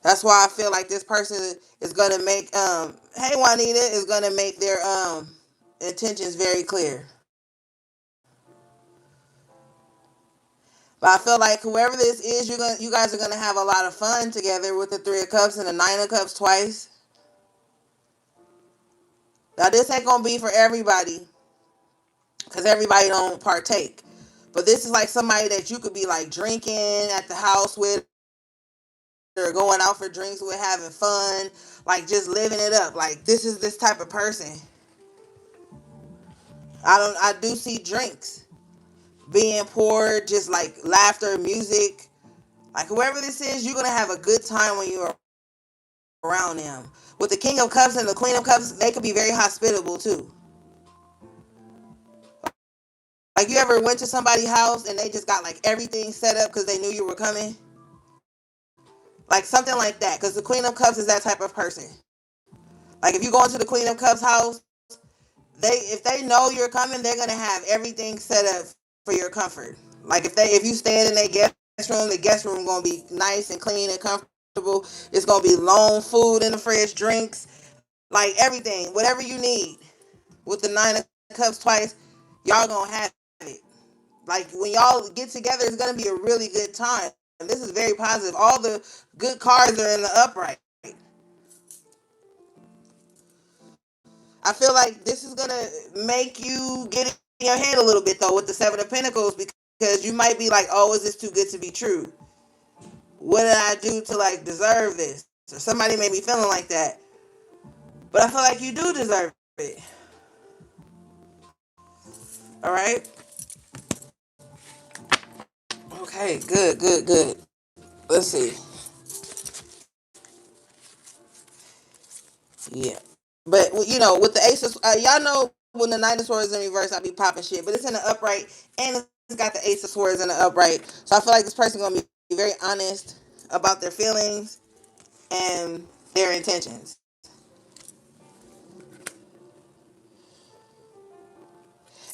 That's why I feel like this person is gonna make hey Juanita is gonna make their intentions very clear. But I feel like whoever this is, you guys are gonna have a lot of fun together with the Three of Cups and the Nine of Cups twice. Now this ain't gonna be for everybody, because everybody don't partake. But this is like somebody that you could be like drinking at the house with, or going out for drinks with, having fun, like just living it up. Like this is this type of person. I do see drinks being poured, just like laughter, music. Like whoever this is, you're gonna have a good time when you're around them. With the King of Cups and the Queen of Cups, they could be very hospitable too. Like you ever went to somebody's house and they just got like everything set up because they knew you were coming? Like something like that. Because the Queen of Cups is that type of person. Like if you go into the Queen of Cups house, if they know you're coming, they're gonna have everything set up for your comfort. Like if you stand in their guest room, the guest room gonna be nice and clean and comfortable. It's gonna be long food in the fridge, drinks, like everything, whatever you need. With the Nine of Cups twice, y'all gonna have it. Like when y'all get together, it's gonna be a really good time. And this is very positive. All the good cards are in the upright. I feel like this is gonna make you get in your head a little bit though with the Seven of Pentacles, because you might be like, "Oh, is this too good to be true? What did I do to like deserve this?" Or somebody may be feeling like that, but I feel like you do deserve it. All right. Okay. Good. Good. Good. Let's see. Yeah. But with the Ace of, y'all know when the Knight of Swords is in reverse, I be popping shit. But it's in the upright, and it's got the Ace of Swords in the upright. So I feel like this person gonna be very honest about their feelings and their intentions.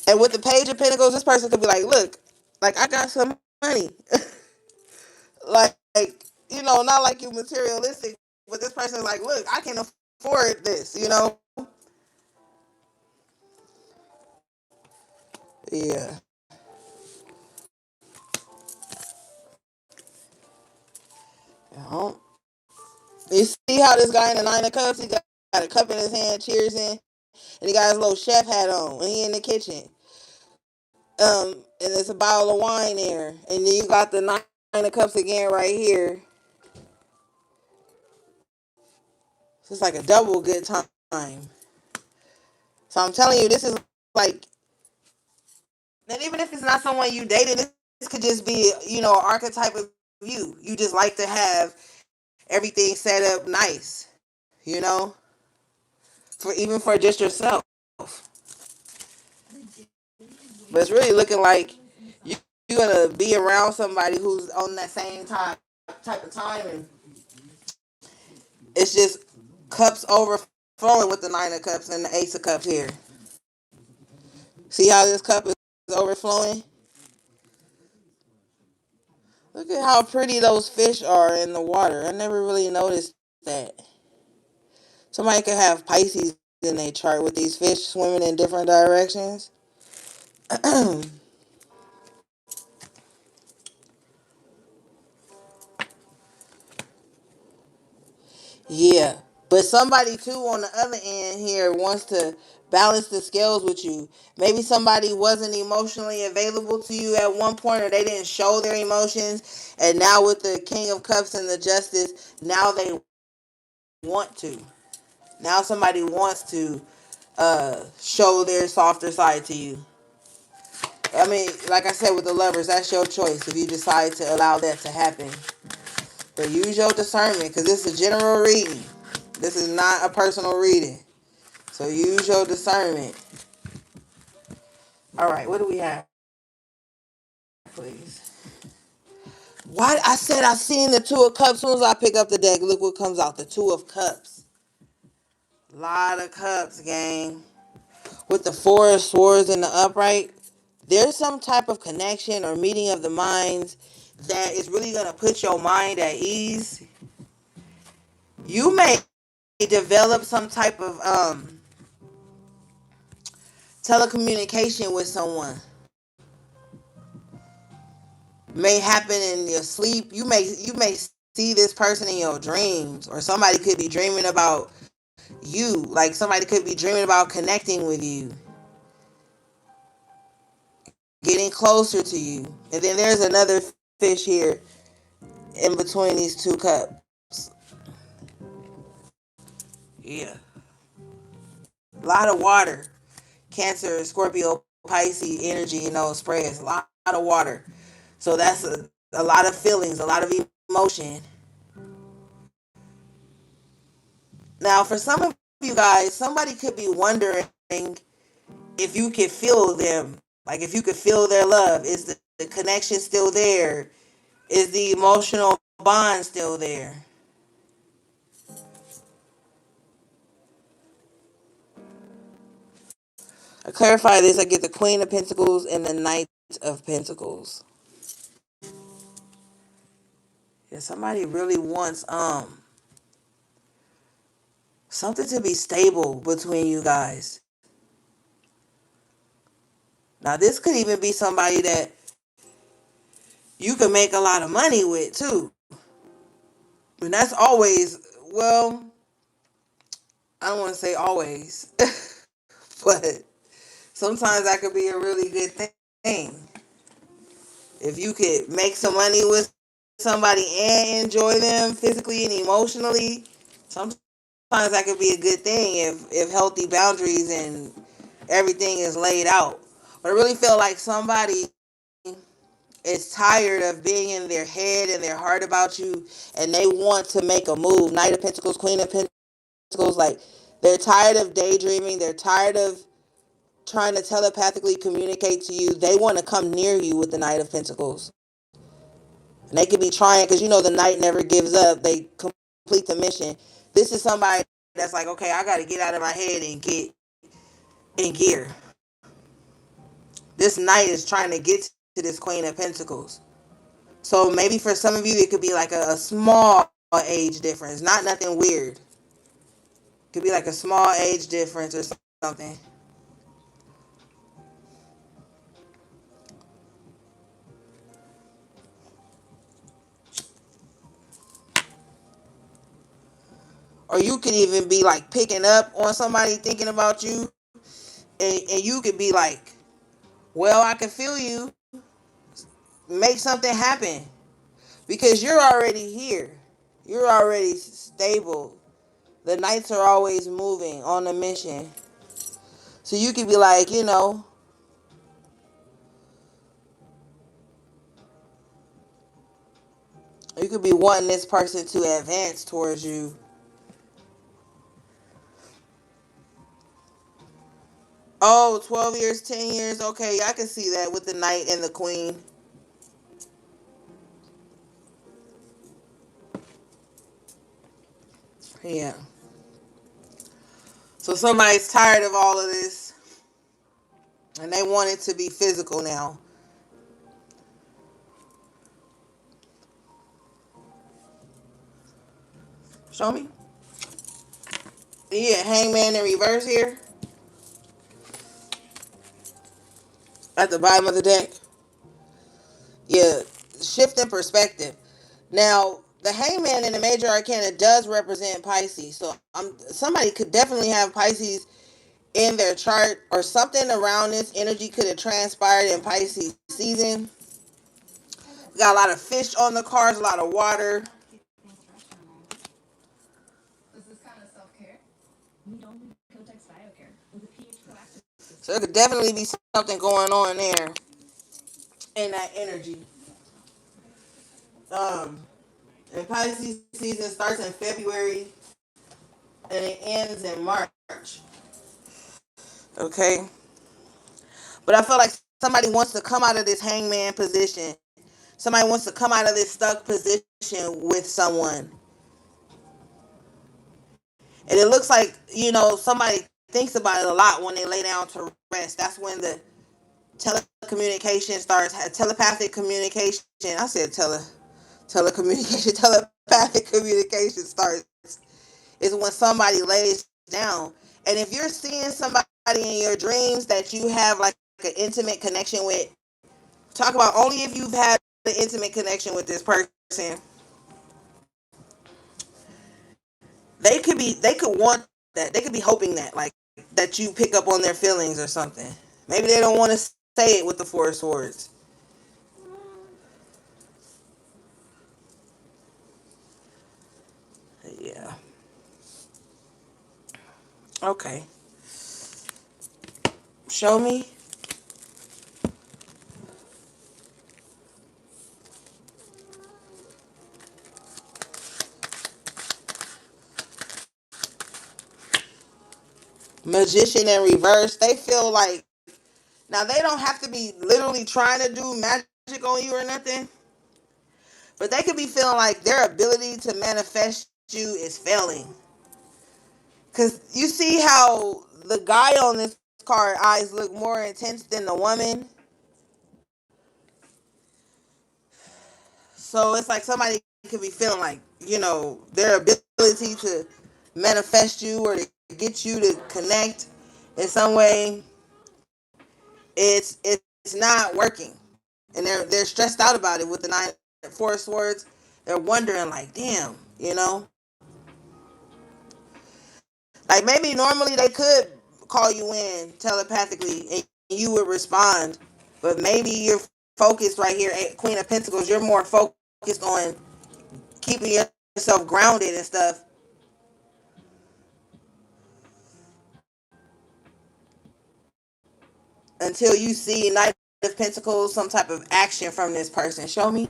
And with the Page of Pentacles, this person could be like, "Look, like I got some money, like not like you materialistic, but this person is like, look, I can afford this." Yeah. You see how this guy in the Nine of Cups, he got a cup in his hand, cheersing, and he got his little chef hat on, and he in the kitchen. And there's a bottle of wine there, and then you got the Nine of Cups again right here. So it's like a double good time. So I'm telling you, this is like, and even if it's not someone you dated, this could just be, an archetype of you. You just like to have everything set up nice, you know, for just yourself. But it's really looking like you, you're gonna be around somebody who's on that same type of time, and it's just cups overflowing with the Nine of Cups and the Ace of Cups here. See how this cup is overflowing? Look at how pretty those fish are in the water. I never really noticed that. Somebody could have Pisces in their chart with these fish swimming in different directions. Yeah. But somebody too on the other end here wants to balance the scales with you. Maybe somebody wasn't emotionally available to you at one point, or they didn't show their emotions, and now with the King of Cups and the Justice, now they want to. Now somebody wants to show their softer side to you. I mean, like I said with the Lovers, that's your choice if you decide to allow that to happen. But use your discernment, because this is a general reading. This is not a personal reading. So use your discernment. All right, what do we have, please? Why I said I seen the Two of Cups. As soon as I pick up the deck, look what comes out. The Two of Cups. Lot of cups, gang. With the Four of Swords in the upright, there's some type of connection or meeting of the minds that is really gonna put your mind at ease. You may develop some type of telecommunication with someone. may happen in your sleep. You may see this person in your dreams, or somebody could be dreaming about you. Like somebody could be dreaming about connecting with you, getting closer to you. And then there's another fish here in between these two cups. Yeah. A lot of water. Cancer, Scorpio, Pisces energy, spreads. A lot of water. So that's a lot of feelings, a lot of emotion. Now, for some of you guys, somebody could be wondering if you could feel them. Like if you could feel their love. Is the connection still there? Is the emotional bond still there? I clarify this. I get the Queen of Pentacles and the Knight of Pentacles. Yeah, somebody really wants something to be stable between you guys. Now, this could even be somebody that you can make a lot of money with too. And that's always, well, I don't want to say always, but sometimes that could be a really good thing. If you could make some money with somebody and enjoy them physically and emotionally, sometimes that could be a good thing if healthy boundaries and everything is laid out. But I really feel like somebody is tired of being in their head and their heart about you, and they want to make a move. Knight of Pentacles, Queen of Pentacles, like they're tired of daydreaming. They're tired of trying to telepathically communicate to you. They want to come near you with the Knight of Pentacles. And they could be trying because the Knight never gives up. They complete the mission. This is somebody that's like, okay, I got to get out of my head and get in gear. This Knight is trying to get to this Queen of Pentacles. So maybe for some of you, it could be like a small age difference, not nothing weird. It could be like a small age difference or something. Or you could even be like picking up on somebody thinking about you, and you could be like, well, I can feel you. Make something happen because you're already here. You're already stable. The Knights are always moving on a mission. So you could be like, you could be wanting this person to advance towards you. Oh, 12 years, 10 years. Okay, I can see that with the Knight and the Queen. Yeah. So somebody's tired of all of this and they want it to be physical now. Show me. Yeah, Hangman in reverse here at the bottom of the deck. Yeah, shift in perspective. Now, the Hangman in the Major Arcana does represent Pisces. So somebody could definitely have Pisces in their chart, or something around this energy could have transpired in Pisces season. Got a lot of fish on the cards, a lot of water. So there could definitely be something going on there in that energy. Um, and Pisces season starts in February and it ends in March. Okay, but I feel like somebody wants to come out of this hangman position. Somebody wants to come out of this stuck position with someone. And it looks like, somebody thinks about it a lot when they lay down to rest. That's when the telecommunication starts, telepathic communication. I said telecommunication, telepathic communication starts. Is when somebody lays down. And if you're seeing somebody in your dreams that you have like an intimate connection with, talk about only if you've had an intimate connection with this person, they could want that. They could be hoping that, like, that you pick up on their feelings or something. Maybe they don't want to say it with the four swords. Yeah. Okay. Show me. Magician in reverse. They feel like, now they don't have to be literally trying to do magic on you or nothing, but they could be feeling like their ability to manifest you is failing. Cause you see how the guy on this card eyes look more intense than the woman. So it's like somebody could be feeling like, their ability to manifest you or to get you to connect in some way, it's not working. And they're stressed out about it with the nine four swords. They're wondering like, damn, like maybe normally they could call you in telepathically and you would respond, but maybe you're focused right here, Queen of Pentacles. You're more focused on keeping yourself grounded and stuff until you see Knight of Pentacles, some type of action from this person. Show me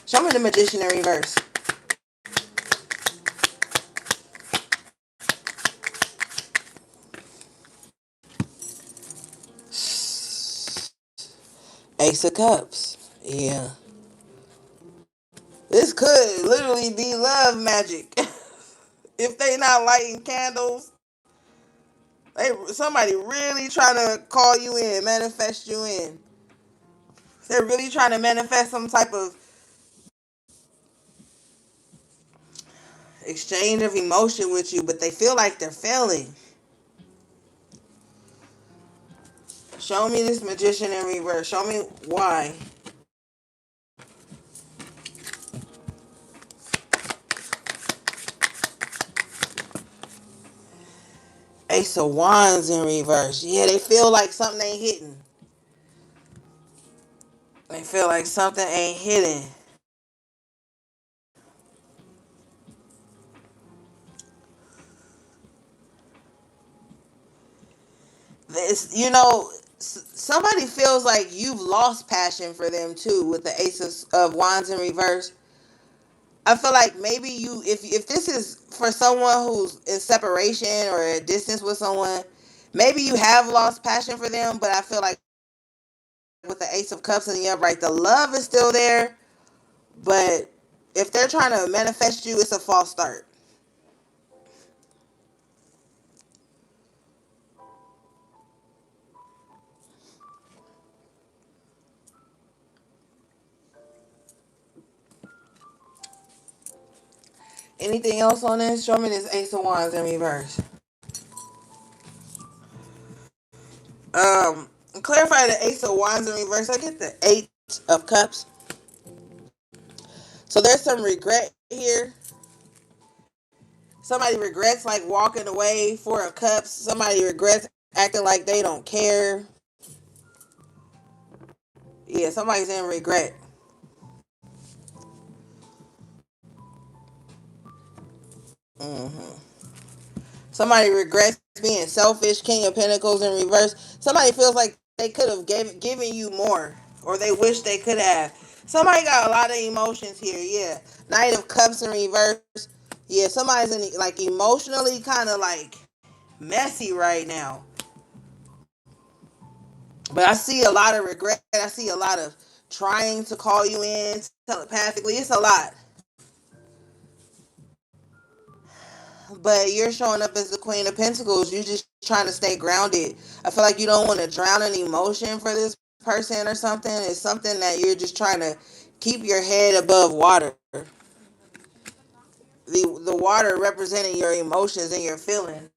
the Magician in reverse. Ace of Cups. Yeah. This could literally be love magic. If they not lighting candles, somebody really trying to call you in, manifest you in. They're really trying to manifest some type of exchange of emotion with you, but they feel like they're failing. Show me this Magician in reverse. Show me why. Ace of Wands in reverse. Yeah, they feel like something ain't hitting. They feel like something ain't hitting. This, somebody feels like you've lost passion for them too with the Ace of Wands in reverse. I feel like maybe if this is for someone who's in separation or a distance with someone, maybe you have lost passion for them, but I feel like with the Ace of Cups in the upright, the love is still there, but if they're trying to manifest you, it's a false start. Anything else on this? Show me this Ace of Wands in reverse. Um, Clarify the Ace of Wands in reverse. I get the Eight of Cups. So there's some regret here. Somebody regrets like walking away for a cups. Somebody regrets acting like they don't care. Yeah, somebody's in regret. hmm Somebody regrets being selfish. King of Pentacles in reverse. Somebody feels like they could have given you more, or they wish they could have. Somebody got a lot of emotions here. Yeah, Knight of Cups in reverse. Yeah, somebody's in like emotionally kind of like messy right now. But I see a lot of regret. I see a lot of trying to call you in telepathically. It's a lot. But you're showing up as the Queen of Pentacles. You're just trying to stay grounded. I feel like you don't want to drown in emotion for this person or something. It's something that you're just trying to keep your head above water. The water representing your emotions and your feelings.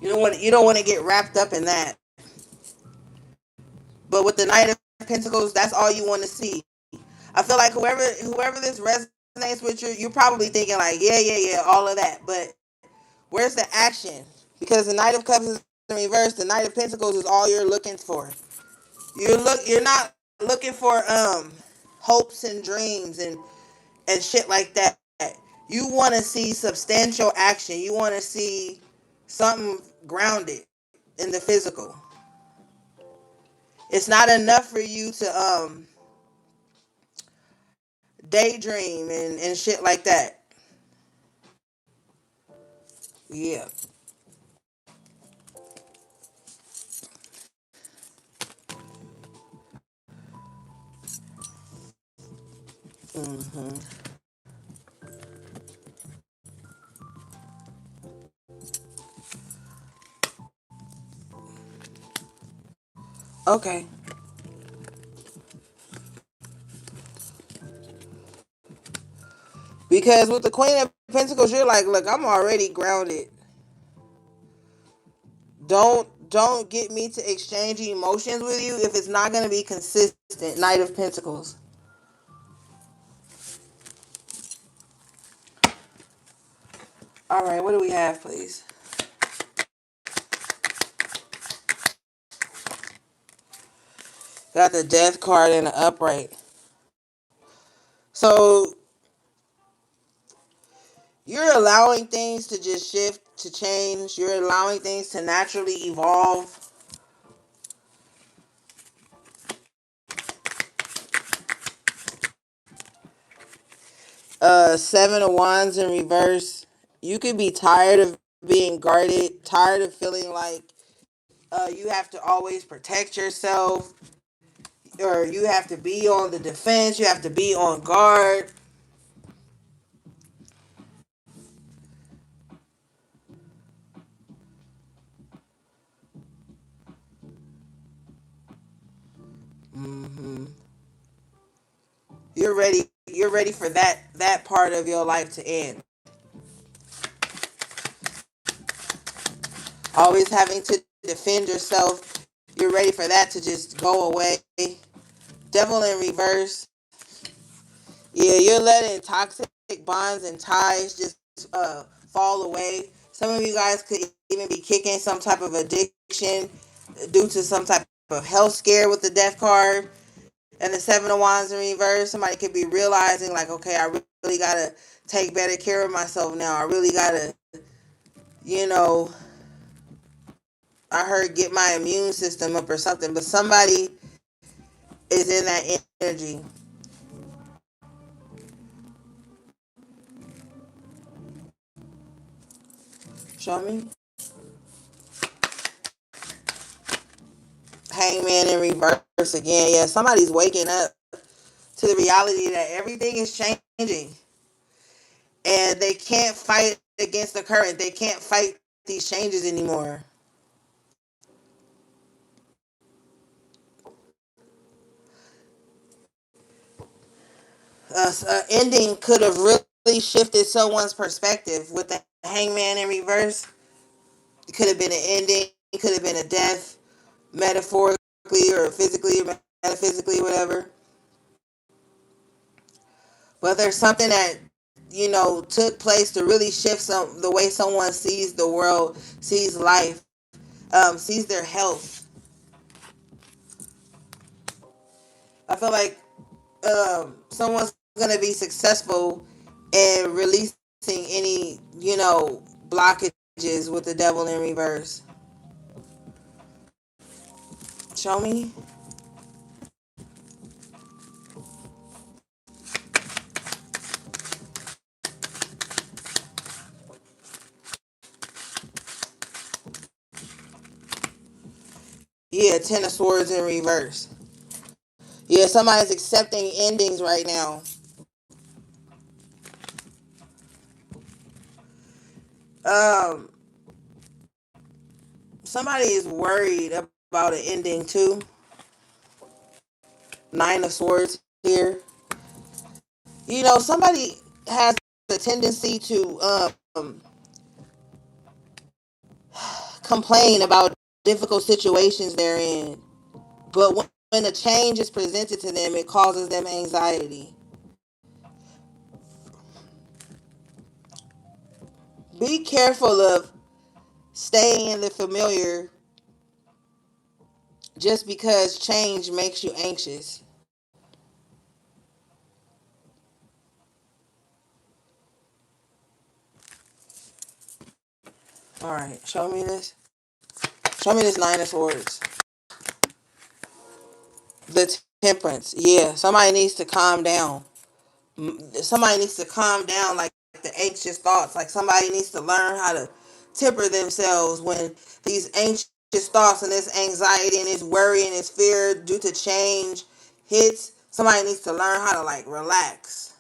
You don't want to get wrapped up in that. But with the Knight of Pentacles, that's all you want to see. I feel like whoever this resonates with you, you're probably thinking like, yeah, yeah, yeah, all of that. But where's the action? Because the Knight of Cups is in reverse. The Knight of Pentacles is all you're looking for. You're not looking for hopes and dreams and shit like that. You want to see substantial action. You want to see something grounded in the physical. It's not enough for you to daydream and shit like that. Yeah. Hmm. Okay. Because with the Queen of Pentacles, you're like, look, I'm already grounded. Don't get me to exchange emotions with you if it's not gonna be consistent. Knight of Pentacles. All right, what do we have, please? Got the Death card and the upright. So you're allowing things to just shift, to change. You're allowing things to naturally evolve. Seven of Wands in reverse. You could be tired of being guarded, tired of feeling like you have to always protect yourself, or you have to be on the defense, you have to be on guard. Hmm. You're ready for that part of your life to end. Always having to defend yourself. You're ready for that to just go away. Devil in reverse. Yeah, you're letting toxic bonds and ties just fall away. Some of you guys could even be kicking some type of addiction due to some type of health scare with the Death card and the Seven of Wands in reverse. Somebody could be realizing like, okay, I really gotta take better care of myself now. I really gotta, you know, I heard get my immune system up or something. But somebody is in that energy. Show me. Hangman in reverse again. Yeah, somebody's waking up to the reality that everything is changing and they can't fight against the current. They can't fight these changes anymore. Ending could have really shifted someone's perspective with the hangman in reverse. It could have been an ending. It could have been a death, metaphorically or physically or metaphysically, whatever. But there's something that took place to really shift the way someone sees the world, sees life, sees their health. I feel like someone's gonna be successful in releasing any blockages with the devil in reverse. Show me. Yeah, Ten of Swords in reverse. Yeah, somebody's accepting endings right now. Um, Somebody is worried about an ending too. Nine of Swords here. Somebody has a tendency to complain about difficult situations they're in. But when a change is presented to them, it causes them anxiety. Be careful of staying in the familiar just because change makes you anxious. All right, show me this. Show me this Nine of Swords. The Temperance. Yeah, somebody needs to calm down. Somebody needs to calm down, like the anxious thoughts. Like somebody needs to learn how to temper themselves when these anxious thoughts and this anxiety and this worry and this fear due to change hits. Somebody needs to learn how to like relax,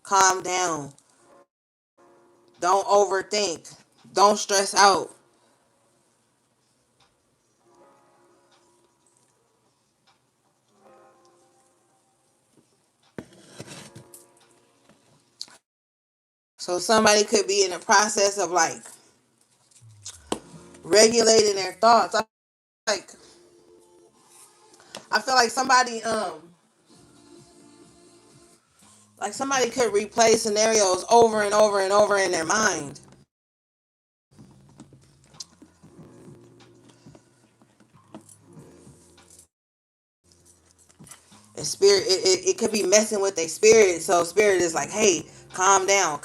calm down, don't overthink, don't stress out. So somebody could be in the process of like regulating their thoughts. Like I feel like somebody could replay scenarios over and over and over in their mind. And spirit, it could be messing with their spirit. So spirit is like, hey, calm down.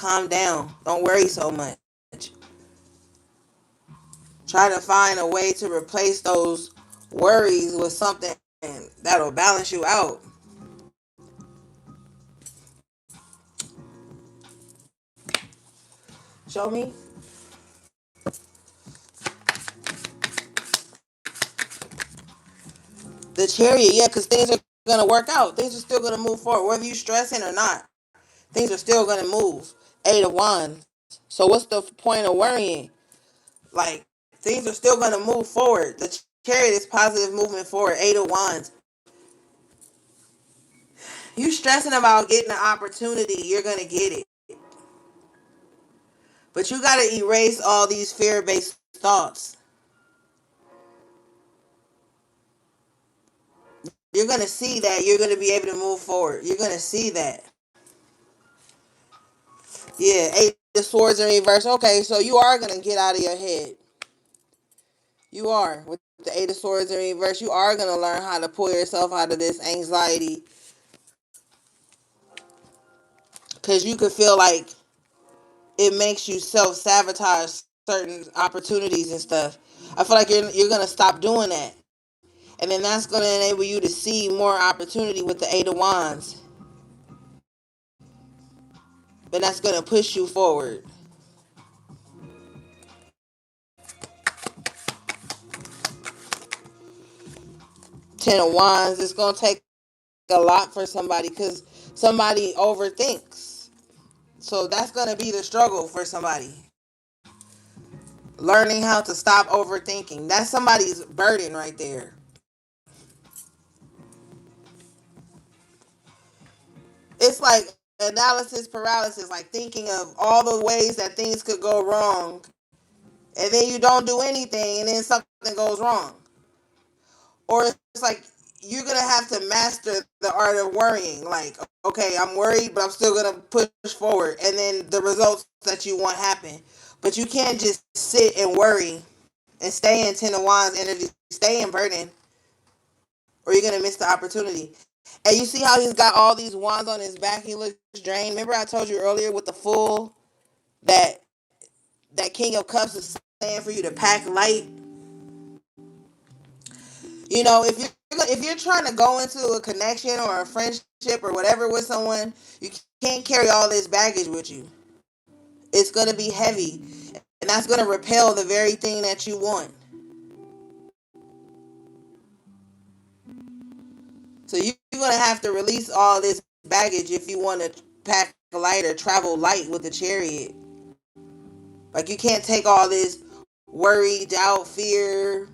Don't worry so much. Try to find a way to replace those worries with something that'll balance you out. Show me. The Chariot, yeah, because things are gonna work out. Things are still gonna move forward, whether you stressing or not. Things are still gonna move. Eight of Wands. So what's the point of worrying? Like things are still gonna move forward. The Chariot is positive movement forward. Eight of Wands. You stressing about getting an opportunity, you're gonna get it. But you gotta erase all these fear-based thoughts. You're gonna see that you're gonna be able to move forward. You're gonna see that. Yeah, Eight of Swords in reverse. Okay, so you are gonna get out of your head. You are. With the Eight of Swords in reverse, you are gonna learn how to pull yourself out of this anxiety. Cause you could feel like it makes you self-sabotage certain opportunities and stuff. I feel like you're gonna stop doing that. And then that's gonna enable you to see more opportunity with the Eight of Wands. And that's gonna push you forward. Ten of Wands, it's gonna take a lot for somebody because somebody overthinks. So that's gonna be the struggle for somebody. Learning how to stop overthinking. That's somebody's burden right there. It's like analysis paralysis, like thinking of all the ways that things could go wrong, and then you don't do anything, and then something goes wrong. Or it's like you're gonna have to master the art of worrying. Like, okay, I'm worried, but I'm still gonna push forward, and then the results that you want happen. But you can't just sit and worry and stay in Ten of Wands energy, stay in burden, or you're gonna miss the opportunity. And you see how he's got all these wands on his back. He looks drained. Remember I told you earlier with the Fool that that King of Cups is saying for you to pack light. You know, if you're trying to go into a connection or a friendship or whatever with someone, you can't carry all this baggage with you. It's gonna be heavy, and that's gonna repel the very thing that you want. So you're gonna have to release all this baggage if you want to pack light or travel light with the Chariot. Like you can't take all this worry, doubt, fear,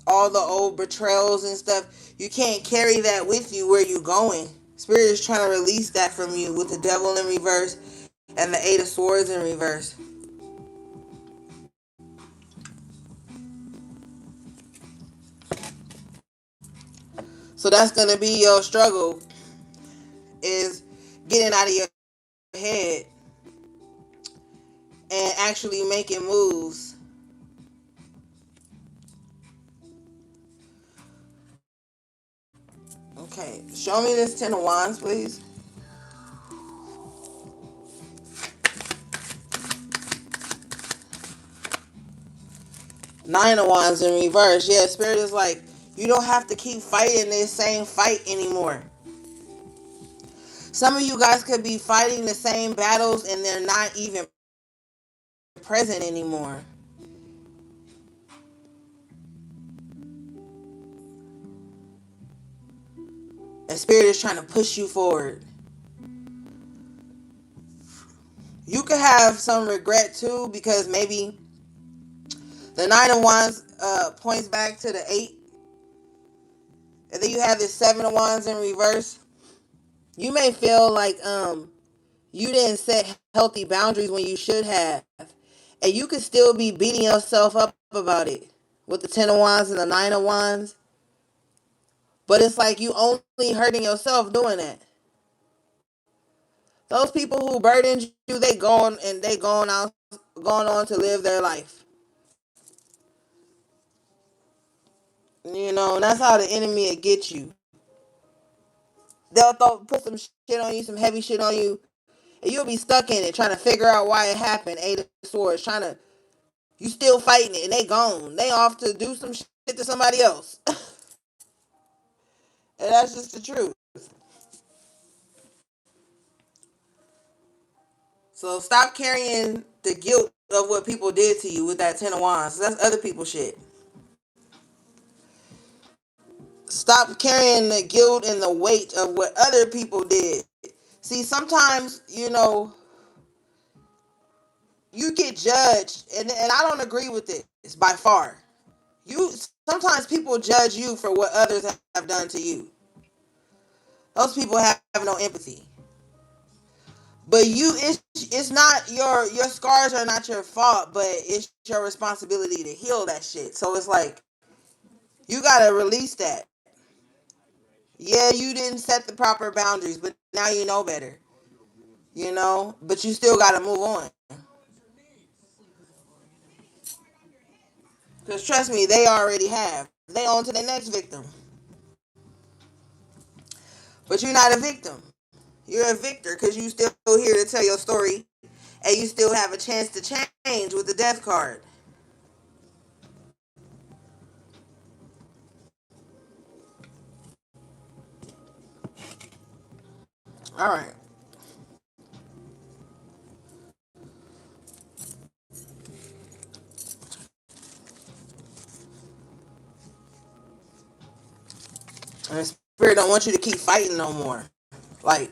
all the old betrayals and stuff. You can't carry that with you where you going. Spirit is trying to release that from you with the Devil in reverse and the Eight of Swords in reverse. So that's gonna be your struggle, is getting out of your head and actually making moves. Okay, show me this Ten of Wands, please. Nine of Wands in reverse. Yeah, Spirit is like, you don't have to keep fighting this same fight anymore. Some of you guys could be fighting the same battles and they're not even present anymore. And Spirit is trying to push you forward. You could have some regret too, because maybe the Nine of Wands points back to the Eight. And then you have this Seven of Wands in reverse. You may feel like you didn't set healthy boundaries when you should have. And you could still be beating yourself up about it with the Ten of Wands and the Nine of Wands. But it's like you only hurting yourself doing that. Those people who burdened you, they going on to live their life. You know, and that's how the enemy will get you. They'll put some shit on you, some heavy shit on you, and you'll be stuck in it trying to figure out why it happened. Eight of Swords, trying to, you still fighting it, and they gone. They off to do some shit to somebody else. And that's just the truth. So stop carrying the guilt of what people did to you with that Ten of Wands. That's other people's shit. Stop carrying the guilt and the weight of what other people did. See, sometimes, you get judged, and I don't agree with this by far. You Sometimes people judge you for what others have done to you. Those people have no empathy. But it's not your scars are not your fault, but it's your responsibility to heal that shit. So it's like you gotta release that. Yeah, you didn't set the proper boundaries, but now you know better. But you still gotta move on. Because trust me, they already have. They on to the next victim. But you're not a victim. You're a victor because you still here to tell your story, and you still have a chance to change with the death card. All right. And Spirit don't want you to keep fighting no more. Like,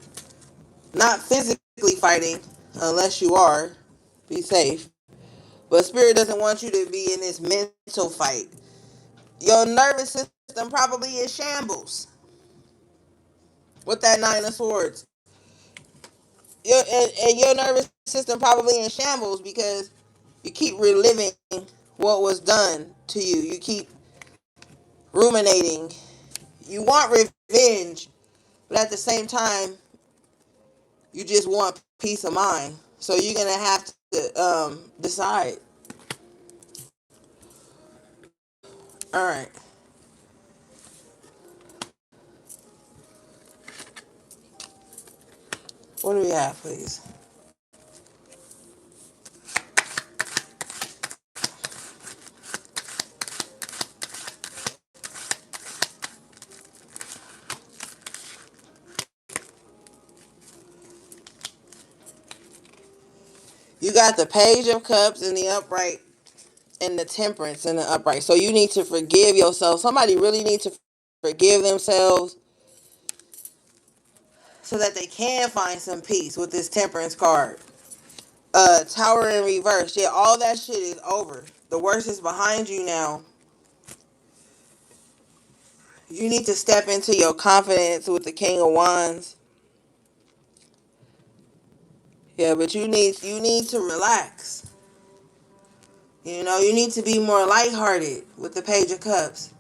not physically fighting, unless you are. Be safe. But Spirit doesn't want you to be in this mental fight. Your nervous system probably in shambles with that Nine of Swords. And your nervous system probably in shambles because you keep reliving what was done to you. You keep ruminating. You want revenge, but at the same time, you just want peace of mind. So you're gonna have to decide. All right, what do we have, please? You got the Page of Cups in the upright and the Temperance in the upright. So you need to forgive yourself. Somebody really needs to forgive themselves so that they can find some peace with this Temperance card. Tower in reverse. Yeah, all that shit is over. The worst is behind you now. You need to step into your confidence with the King of Wands. Yeah, but you need to relax. You need to be more lighthearted with the Page of Cups.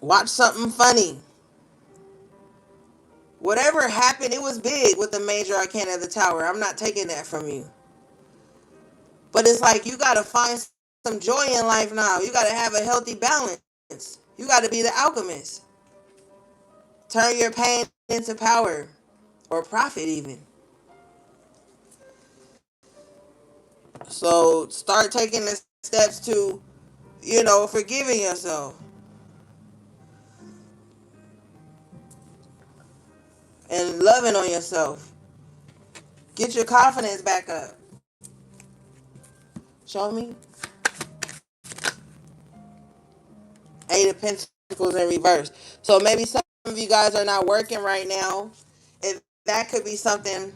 Watch something funny. Whatever happened, it was big with the major arcana of the tower. I'm not taking that from you. But it's like you got to find some joy in life now. You got to have a healthy balance. You got to be the alchemist. Turn your pain into power or profit, even. So start taking the steps to, forgiving yourself and loving on yourself. Get your confidence back up. Show me. Eight of Pentacles in reverse. So maybe some of you guys are not working right now. If that could be something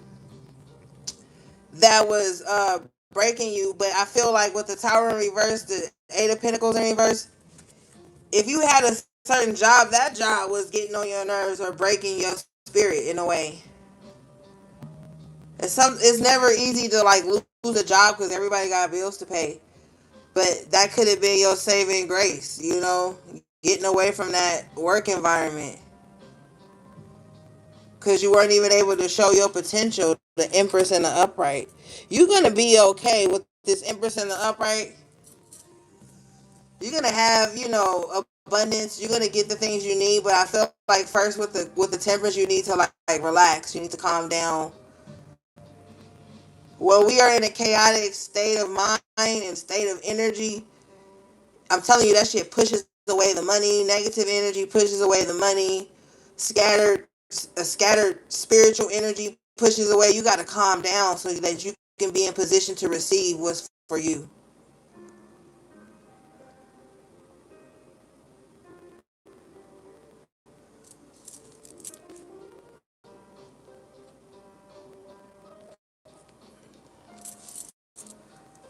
that was breaking you, but I feel like with the Tower in reverse, the Eight of Pentacles in reverse, if you had a certain job, that job was getting on your nerves or breaking your spirit in a way. It's never easy to like lose a job because everybody got bills to pay. But that could have been your saving grace, getting away from that work environment because you weren't even able to show your potential. The Empress and the Upright. You're gonna be okay with this Empress and the Upright. You're gonna have, abundance. You're gonna get the things you need. But I feel like first with the Temperance, you need to like relax. You need to calm down. Well, we are in a chaotic state of mind and state of energy. I'm telling you, that shit pushes away the money. Negative energy pushes away the money. Scattered spiritual energy pushes away. You got to calm down so that you can be in position to receive what's for you.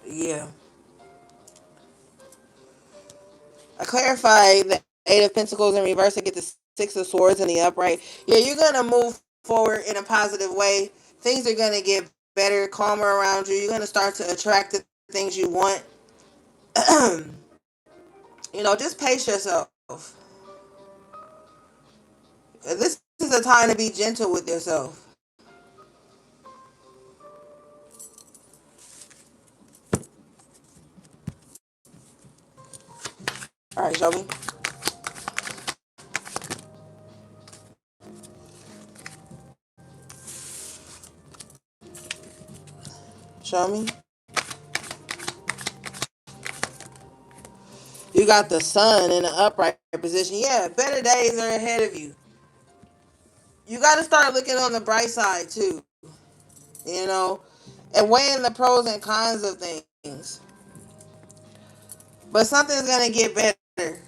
Yeah. I clarified the Eight of Pentacles in reverse. I get the Six of Swords in the upright. Yeah, you're going to move forward in a positive way. Things are going to get better, calmer around you. You're going to start to attract the things you want. Just pace yourself. This is a time to be gentle with yourself. All right, show me. Show me. You got the sun in an upright position. Yeah, better days are ahead of you. You got to start looking on the bright side too, you know, and weighing the pros and cons of things. But something's going to get better.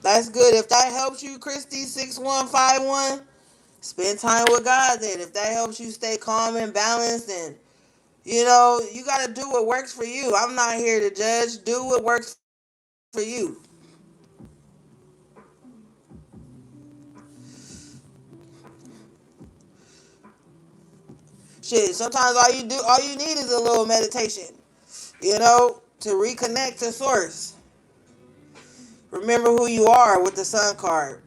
That's good. If that helps you, Christy 6151, spend time with God then. If that helps you stay calm and balanced, and you got to do what works for you. I'm not here to judge. Do what works for you. Shit, sometimes all you need is a little meditation, to reconnect to source. Remember who you are with the sun card.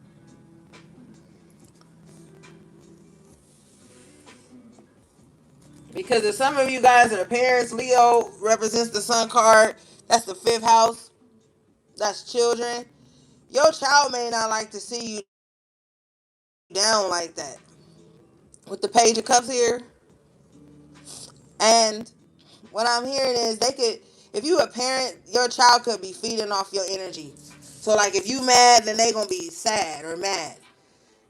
Because if some of you guys are parents, Leo represents the sun card. That's the fifth house. That's children. Your child may not like to see you down like that. With the page of cups here. And what I'm hearing is if you a parent, your child could be feeding off your energy. So like if you mad, then they gonna be sad or mad.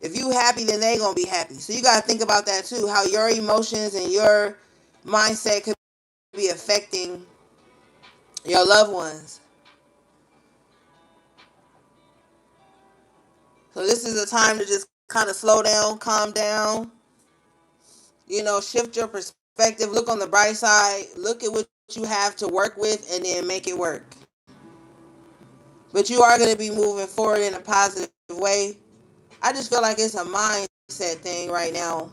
If you happy, then they gonna be happy. So you gotta think about that too. How your emotions and your mindset could be affecting your loved ones. So this is a time to just kind of slow down, calm down, shift your perspective, look on the bright side, look at what you have to work with, and then make it work. But you are going to be moving forward in a positive way. I just feel like it's a mindset thing right now.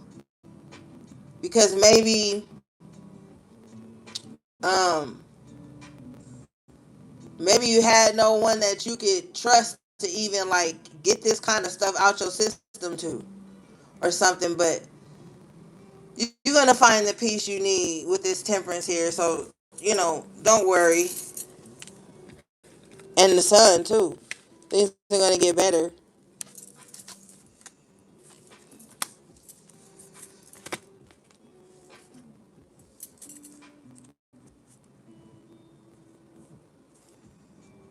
Because maybe um, Maybe you had no one that you could trust to even like get this kind of stuff out your system to or something, but you're gonna find the peace you need with this temperance here. So, don't worry. And the sun too. Things are gonna get better.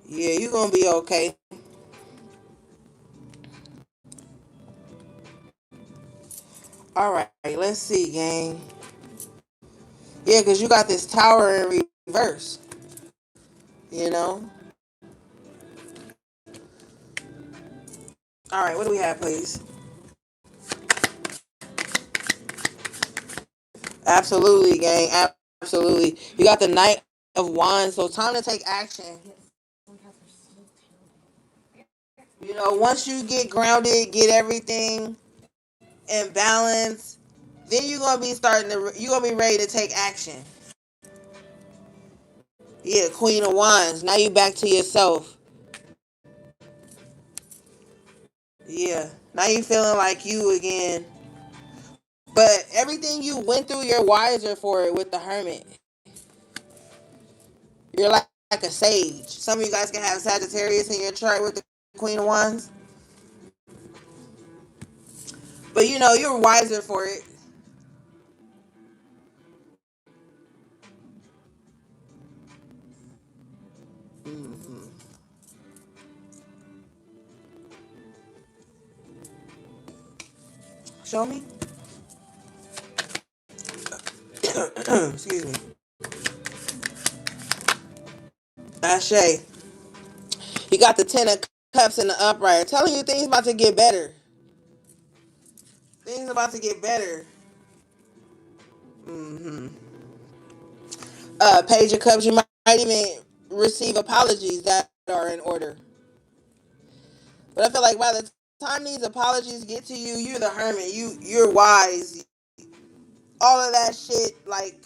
Yeah, you're gonna be okay. All right, let's see, gang. Yeah, because you got this tower in reverse. You know. All right, what do we have, please? Absolutely, gang. Absolutely. You got the Knight of Wands, so time to take action. Once you get grounded, get everything in balance, then you're gonna be ready to take action. Yeah, Queen of Wands. Now you back to yourself. Yeah. Now you feeling like you again. But everything you went through, you're wiser for it with the Hermit. You're like a sage. Some of you guys can have Sagittarius in your chart with the Queen of Wands. But you're wiser for it. Hmm. Show me. Excuse me. Ashe. You got the Ten of Cups in the upright. Telling you things about to get better. Things about to get better. Hmm. Page of Cups. You might even receive apologies that are in order. But I feel like by the time these apologies get to you, you're the hermit. You're wise. All of that shit, like,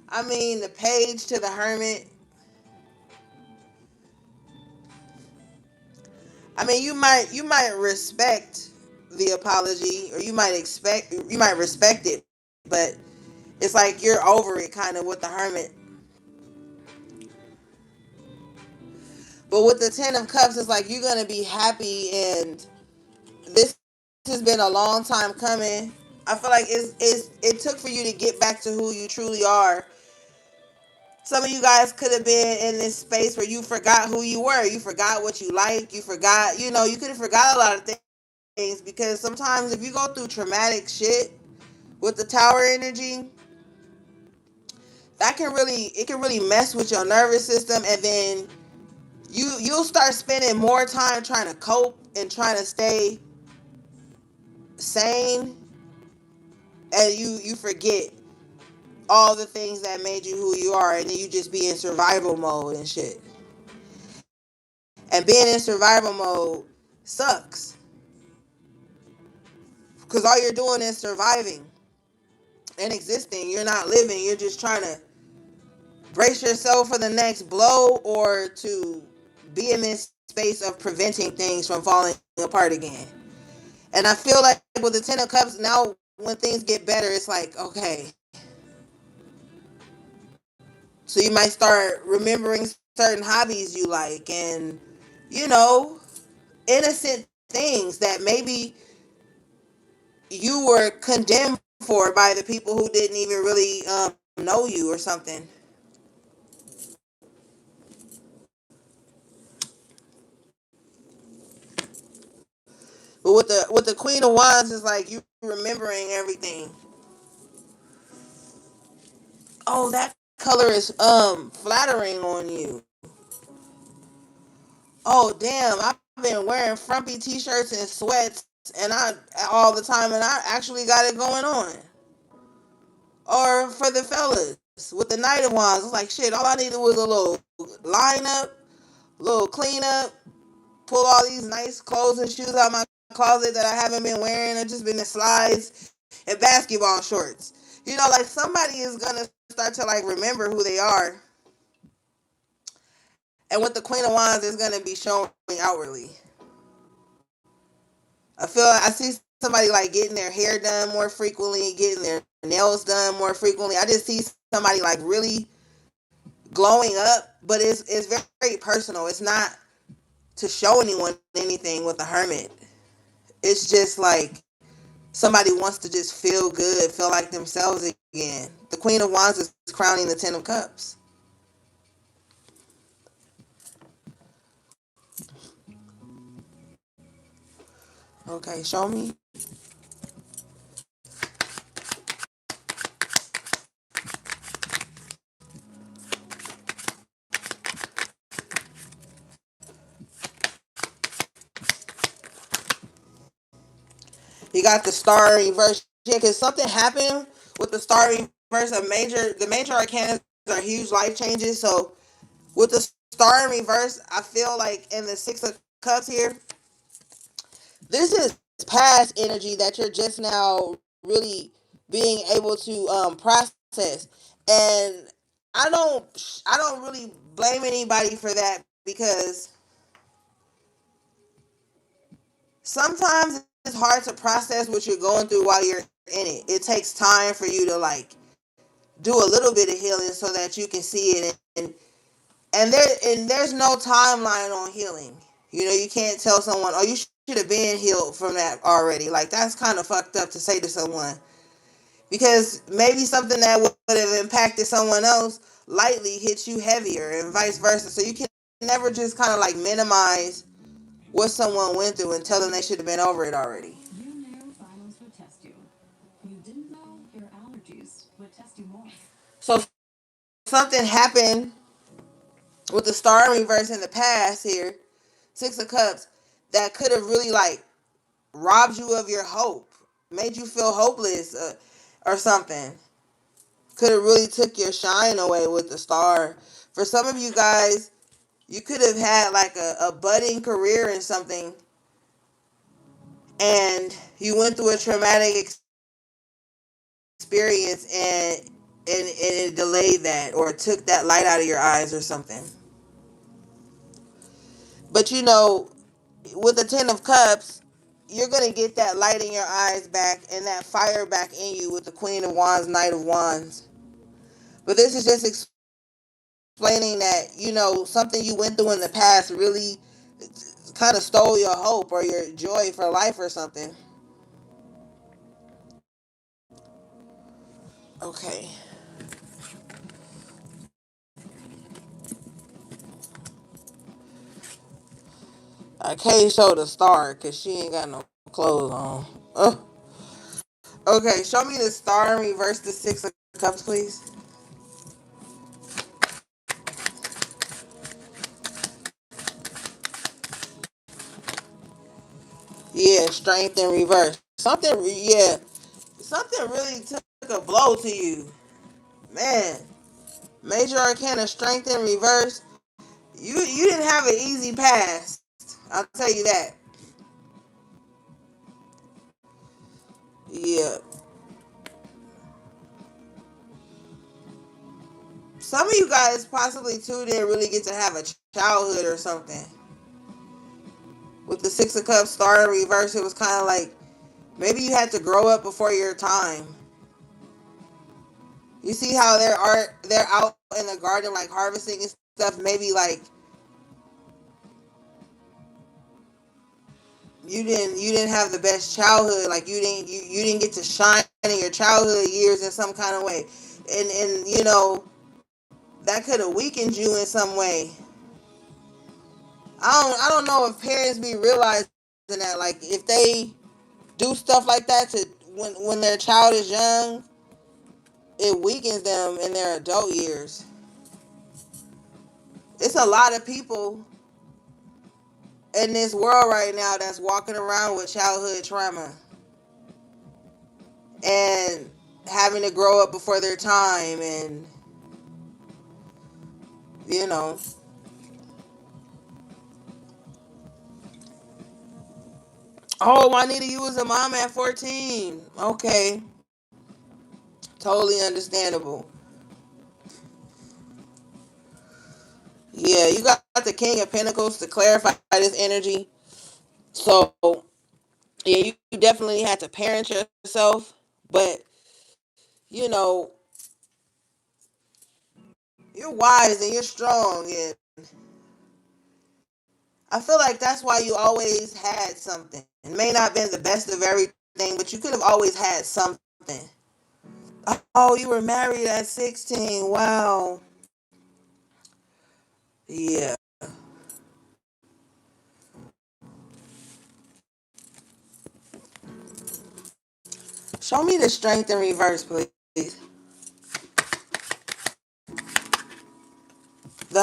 I mean, the page to the hermit. I mean, you might respect the apology, or you might respect it, but it's like you're over it, kind of with the hermit. But with the Ten of Cups, it's like you're gonna be happy, and this has been a long time coming. I feel like it took for you to get back to who you truly are. Some of you guys could have been in this space where you forgot who you were. You forgot what you like. You forgot, you could have forgot a lot of things, because sometimes if you go through traumatic shit with the tower energy, it can really mess with your nervous system, and then you'll start spending more time trying to cope and trying to stay sane, and you forget all the things that made you who you are, and then you just be in survival mode and shit. And being in survival mode sucks, because all you're doing is surviving and existing. You're not living. You're just trying to brace yourself for the next blow, or to be in this space of preventing things from falling apart again. And I feel like with the Ten of Cups, now when things get better, it's like, okay, so you might start remembering certain hobbies you like, and you know innocent things that maybe you were condemned for by the people who didn't even really know you or something. But with the Queen of Wands, it's like you remembering everything. Oh, that color is flattering on you. Oh damn, I've been wearing frumpy t-shirts and sweats and I all the time, and I actually got it going on. Or for the fellas with the Knight of Wands, it's like shit. All I needed was a little line up, little clean up, pull all these nice clothes and shoes out my closet that I haven't been wearing. I've just been in slides and basketball shorts. Like somebody is gonna start to like remember who they are. And with the Queen of Wands, it's going to be showing outwardly. I see somebody like getting their hair done more frequently, getting their nails done more frequently. I just see somebody like really glowing up, but it's very, very personal. It's not to show anyone anything with the Hermit. It's just like somebody wants to just feel good, feel like themselves again. The Queen of Wands is crowning the Ten of Cups. Okay, show me. You got the Star reverse. Yeah, because something happened with the Star reverse. The major arcanas are huge life changes. So with the Star in reverse, I feel like in the Six of Cups here, this is past energy that you're just now really being able to process. And I don't really blame anybody for that because sometimes it's hard to process what you're going through while you're in it. It takes time for you to like do a little bit of healing so that you can see it, and there's no timeline on healing. You know, you can't tell someone, "Oh, you should have been healed from that already." Like that's kind of fucked up to say to someone because maybe something that would have impacted someone else lightly hits you heavier and vice versa. So you can never just kind of like minimize what someone went through and tell them they should have been over it already. You knew violence would test you. You didn't know your allergies would test you more. So something happened with the Star in reverse in the past here, Six of Cups, that could have really like robbed you of your hope, made you feel hopeless, or something. Could have really took your shine away with the Star. For some of you guys, you could have had like a budding career in something, and you went through a traumatic experience, and it delayed that or took that light out of your eyes or something. But you know, with the Ten of Cups, you're gonna get that light in your eyes back and that fire back in you with the Queen of Wands, Knight of Wands. But this is just explaining that, you know, something you went through in the past really kind of stole your hope or your joy for life or something. Okay. I can't show the Star because she ain't got no clothes on. Okay, show me the Star and reverse the Six of Cups, please. Yeah, strength in reverse. Yeah, something really took a blow to you, man. Major Arcana, strength in reverse. You didn't have an easy past. I'll tell you that. Yeah, some of you guys possibly too didn't really get to have a childhood or something. With the Six of Cups Star in reverse, it was kind of like maybe you had to grow up before your time. You see how they're out in the garden like harvesting and stuff. Maybe like you didn't have the best childhood. Like you didn't get to shine in your childhood years in some kind of way, and you know that could have weakened you in some way. I don't know if parents be realizing that, like if they do stuff like that to when their child is young, it weakens them in their adult years. It's a lot of people in this world right now that's walking around with childhood trauma and having to grow up before their time, and you know. Oh, Juanita, you was a mom at 14. Okay, totally understandable. Yeah, you got the King of Pentacles to clarify this energy. So yeah, you definitely had to parent yourself, but you know you're wise and you're strong, and I feel like that's why you always had something. It may not have been the best of everything, but you could have always had something. Oh, you were married at 16. Wow. Yeah. Show me the strength in reverse, please. The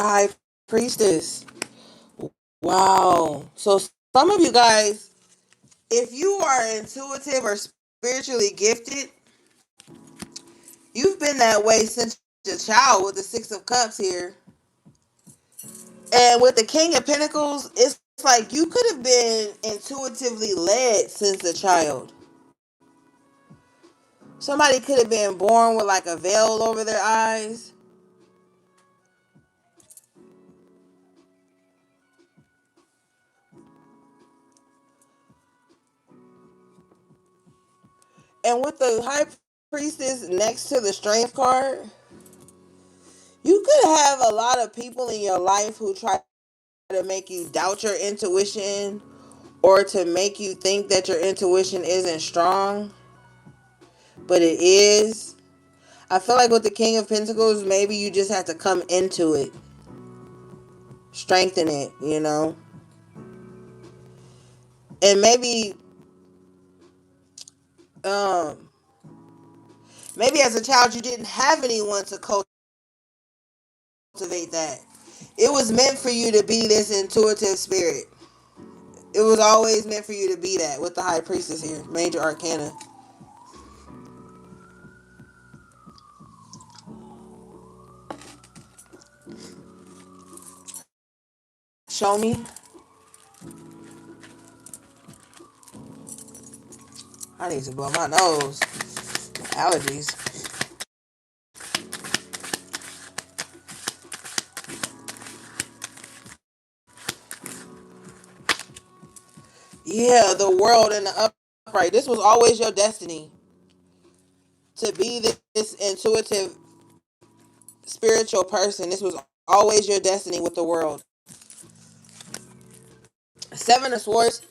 high priestess. Wow. So some of you guys, if you are intuitive or spiritually gifted, you've been that way since a child with the Six of Cups here. And with the King of Pentacles, it's like you could have been intuitively led since a child. Somebody could have been born with like a veil over their eyes. And with the High Priestess next to the Strength card, you could have a lot of people in your life who try to make you doubt your intuition or to make you think that your intuition isn't strong, but it is. I feel like with the King of Pentacles, maybe you just have to come into it, strengthen it, and um, maybe as a child you didn't have anyone to cultivate that. It was meant for you to be this intuitive spirit. It was always meant for you to be that with the High Priestess here, Major Arcana. Show me. I need to blow my nose. Allergies. Yeah, the world and the upright. This was always your destiny to be this intuitive, spiritual person. This was always your destiny with the world. Seven of Swords.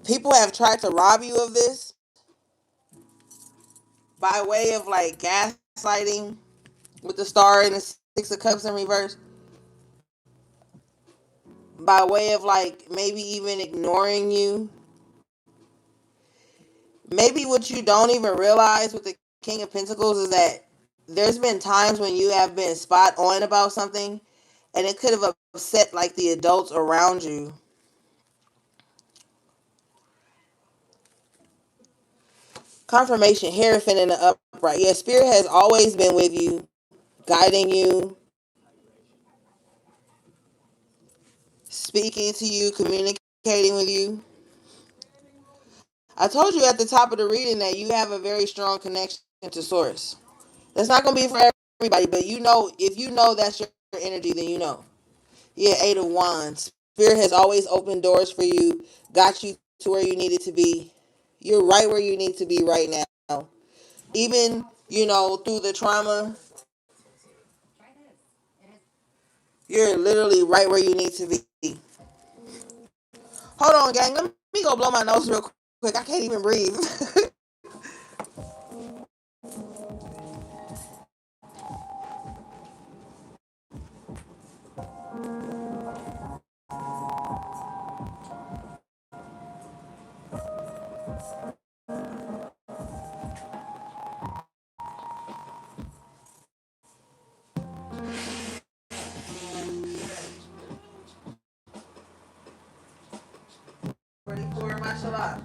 People have tried to rob you of this by way of like gaslighting with the Star and the Six of Cups in reverse. By way of like maybe even ignoring you. Maybe what you don't even realize with the King of Pentacles is that there's been times when you have been spot on about something and it could have upset like the adults around you. Confirmation, Hierophant in the upright. Yeah, Spirit has always been with you, guiding you, speaking to you, communicating with you. I told you at the top of the reading that you have a very strong connection to Source. That's not going to be for everybody, but if you know that's your energy, then you know. Yeah, Eight of Wands. Spirit has always opened doors for you, got you to where you needed to be. You're right where you need to be right now. Even, through the trauma, you're literally right where you need to be. Hold on, gang. Let me go blow my nose real quick. I can't even breathe. Ready for martial art.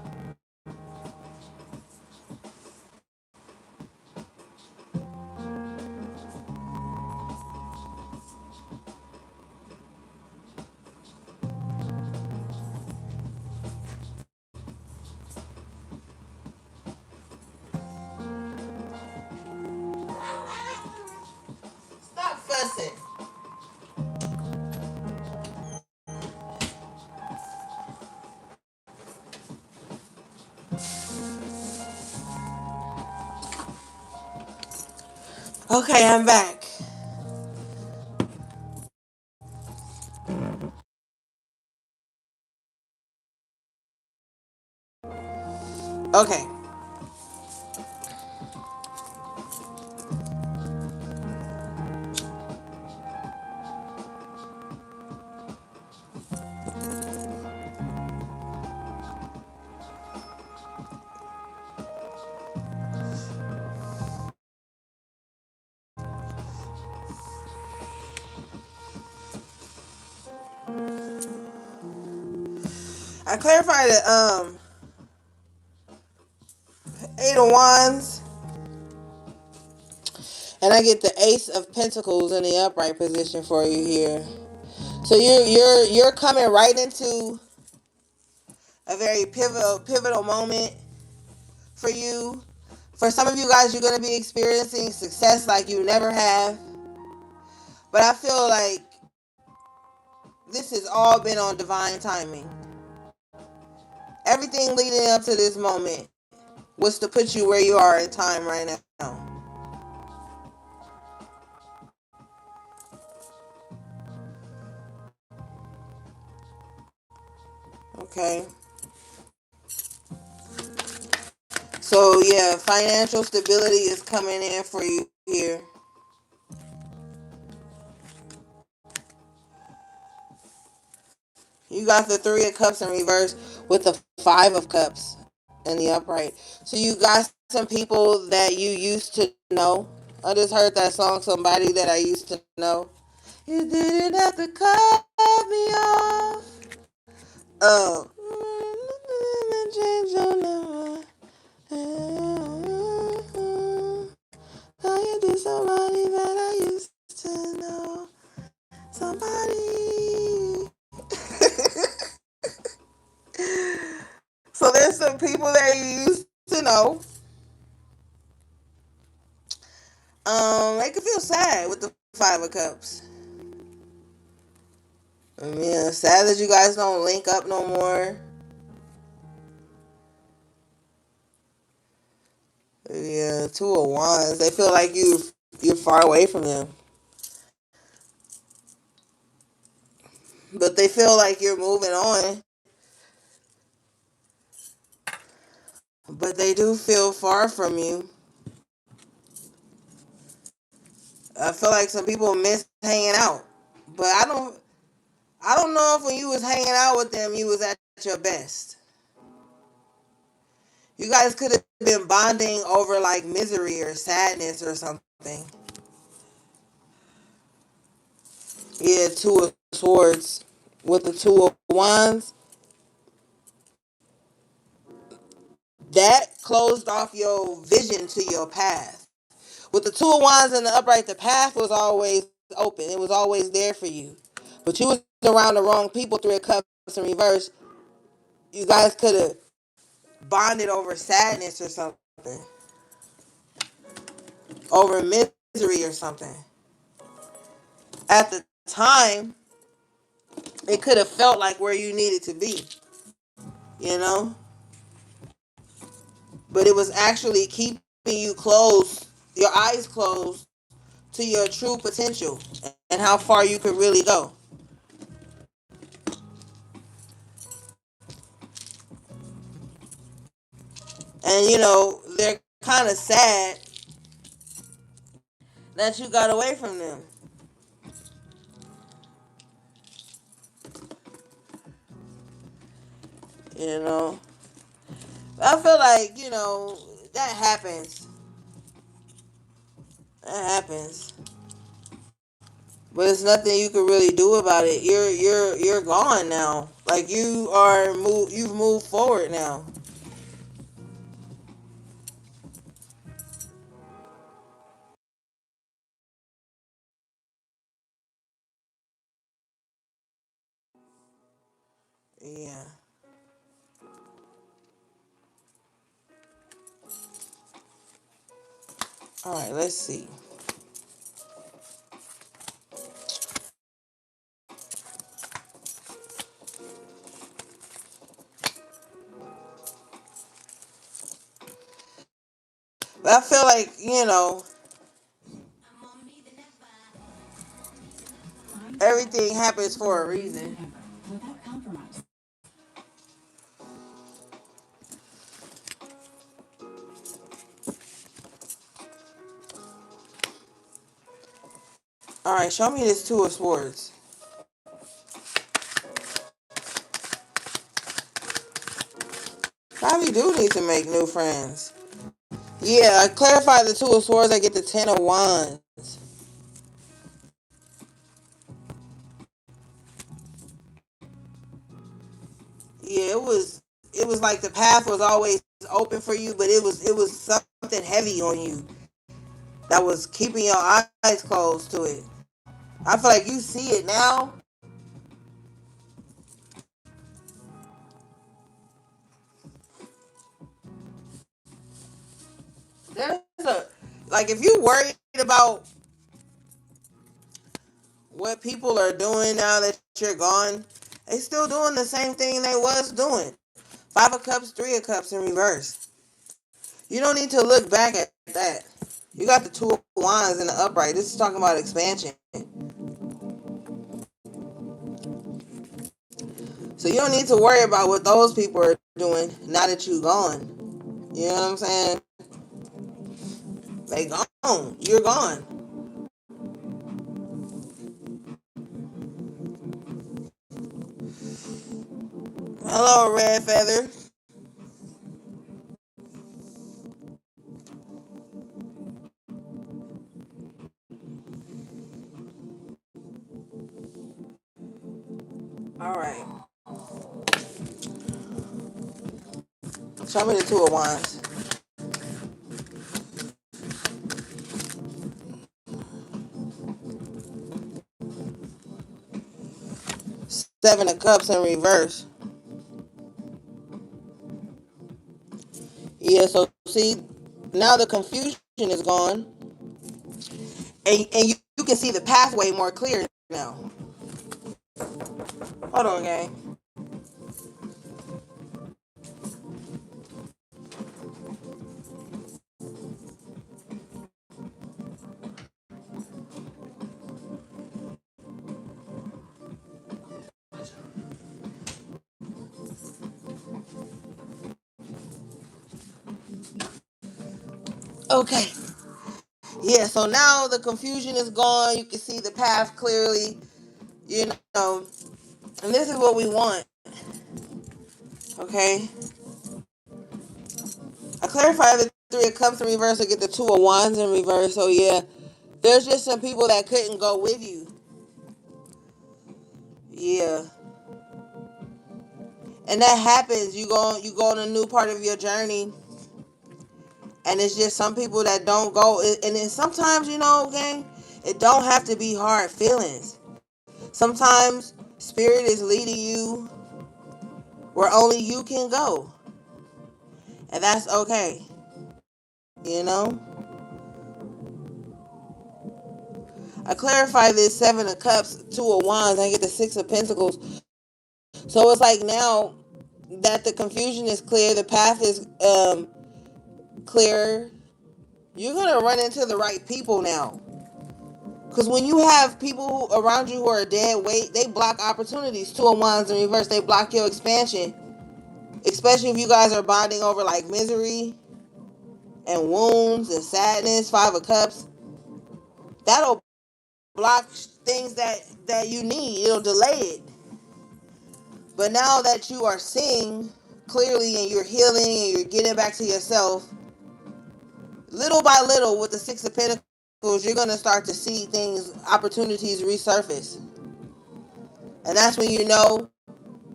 Okay, I'm back. Okay. I clarified that Eight of Wands, and I get the Ace of Pentacles in the upright position for you here. So you're coming right into a very pivotal moment for you. For some of you guys, you're going to be experiencing success like you never have. But I feel like this has all been on divine timing. Everything leading up to this moment was to put you where you are in time right now. Okay. So yeah, financial stability is coming in for you here. You got the Three of Cups in reverse with the Five of Cups in the upright. So you got some people that you used to know. I just heard that song, Somebody That I Used to Know. You didn't have to cut me off. Oh. Change your number. How you do somebody that I used to know. Somebody. So there's some people that you used to know. They could feel sad with the Five of Cups. Yeah, sad that you guys don't link up no more. Yeah, Two of Wands. They feel like you're far away from them, but they feel like you're moving on. But they do feel far from you. I feel like some people miss hanging out, but I don't know if when you was hanging out with them, you was at your best. You guys could have been bonding over like misery or sadness or something. Yeah, Two of Swords with the Two of Wands. That closed off your vision to your path. With the Two of Wands in the upright, the path was always open. It was always there for you. But you was around the wrong people. Three of Cups in reverse. You guys could have bonded over sadness or something. Over misery or something. At the time, it could have felt like where you needed to be, you know? But it was actually keeping you closed, your eyes closed to your true potential and how far you could really go. And they're kind of sad that you got away from them. You know, I feel like that happens. That happens. But it's nothing you can really do about it. You're gone now. Like you've moved forward now. Yeah. All right, let's see. But I feel like, Everything happens for a reason. Without compromise. All right, show me this two of swords. Probably do need to make new friends. Yeah, I clarify the two of swords. I get the 10 of wands. Yeah, it was like the path was always open for you, but it was something heavy on you that was keeping your eyes closed to it. I feel like you see it now. There's a like if you worried about what people are doing now that you're gone, they still doing the same thing they was doing. 5 of cups, 3 of cups in reverse. You don't need to look back at that. You got the 2 of wands in the upright. This is talking about expansion. So you don't need to worry about what those people are doing now that you gone. You know what I'm saying? They gone. You're gone. Hello, Red Feather. All right. Show me the 2 of wands. 7 of cups in reverse. Yeah, so see, now the confusion is gone. And you can see the pathway more clear now. Hold on, gang. Okay. Yeah, so now the confusion is gone. You can see the path clearly, you know. And this is what we want. Okay. I clarify the 3 of cups in reverse. I get the 2 of wands in reverse. So yeah, there's just some people that couldn't go with you. Yeah. And that happens. You go on a new part of your journey, and it's just some people that don't go. And then sometimes, gang, it don't have to be hard feelings. Sometimes spirit is leading you where only you can go, and that's okay. You know. I clarify this 7 of cups, 2 of wands. I get the 6 of pentacles. So it's like now that the confusion is clear, the path is clear. You're gonna run into the right people now. Because when you have people around you who are dead weight, they block opportunities. 2 of wands in reverse, they block your expansion. Especially if you guys are bonding over like misery and wounds and sadness. 5 of cups, that'll block things that you need. It'll delay it. But now that you are seeing clearly and you're healing and you're getting back to yourself, little by little with the 6 of pentacles, you're gonna start to see things, opportunities resurface, and that's when you know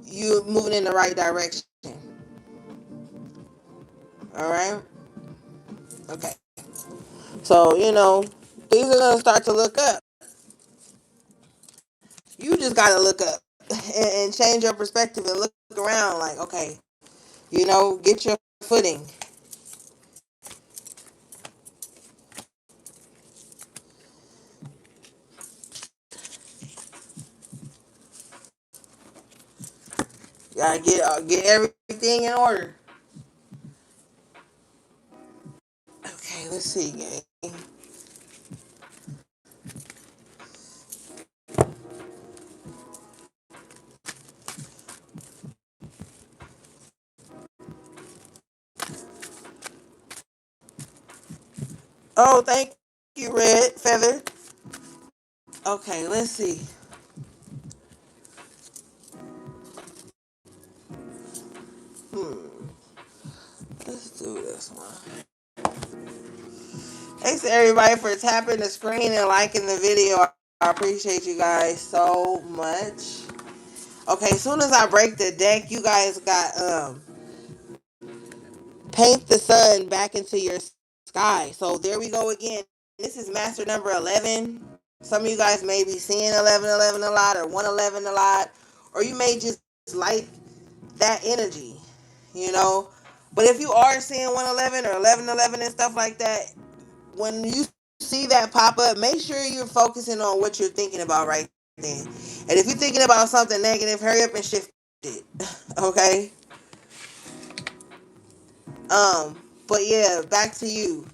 you're moving in the right direction. All right. Okay. So things are gonna start to look up. You just gotta look up and change your perspective and look around. Like, okay, get your footing. You gotta get everything in order. Okay, let's see, gang. Oh, thank you, Red Feather. Okay, let's see. Hmm. Let's do this one. Thanks to everybody for tapping the screen and liking the video. I appreciate you guys so much. Okay, as soon as I break the deck, you guys got paint the sun back into your sky. So there we go again. This is master number 11. Some of you guys may be seeing 1111 a lot or 111 a lot, or you may just like that energy, you know. But if you are seeing 111 or 1111 and stuff like that, when you see that pop up, make sure you're focusing on what you're thinking about right then. And if you're thinking about something negative, hurry up and shift it. Okay? But yeah, back to you.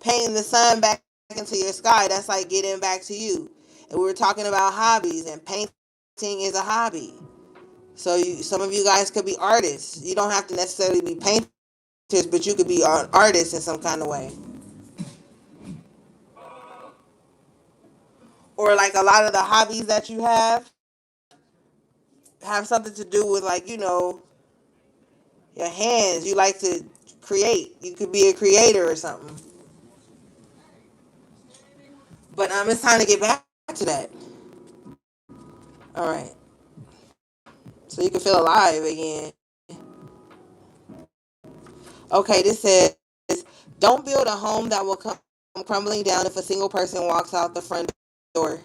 Painting the sun back into your sky, that's like getting back to you. And we were talking about hobbies, and painting is a hobby. So some of you guys could be artists. You don't have to necessarily be painters, but you could be an artist in some kind of way. Or like a lot of the hobbies that you have something to do with, like, your hands. You like to create. You could be a creator or something. But it's time to get back to that. All right. So you can feel alive again. Okay, this says, don't build a home that will come crumbling down if a single person walks out the front door.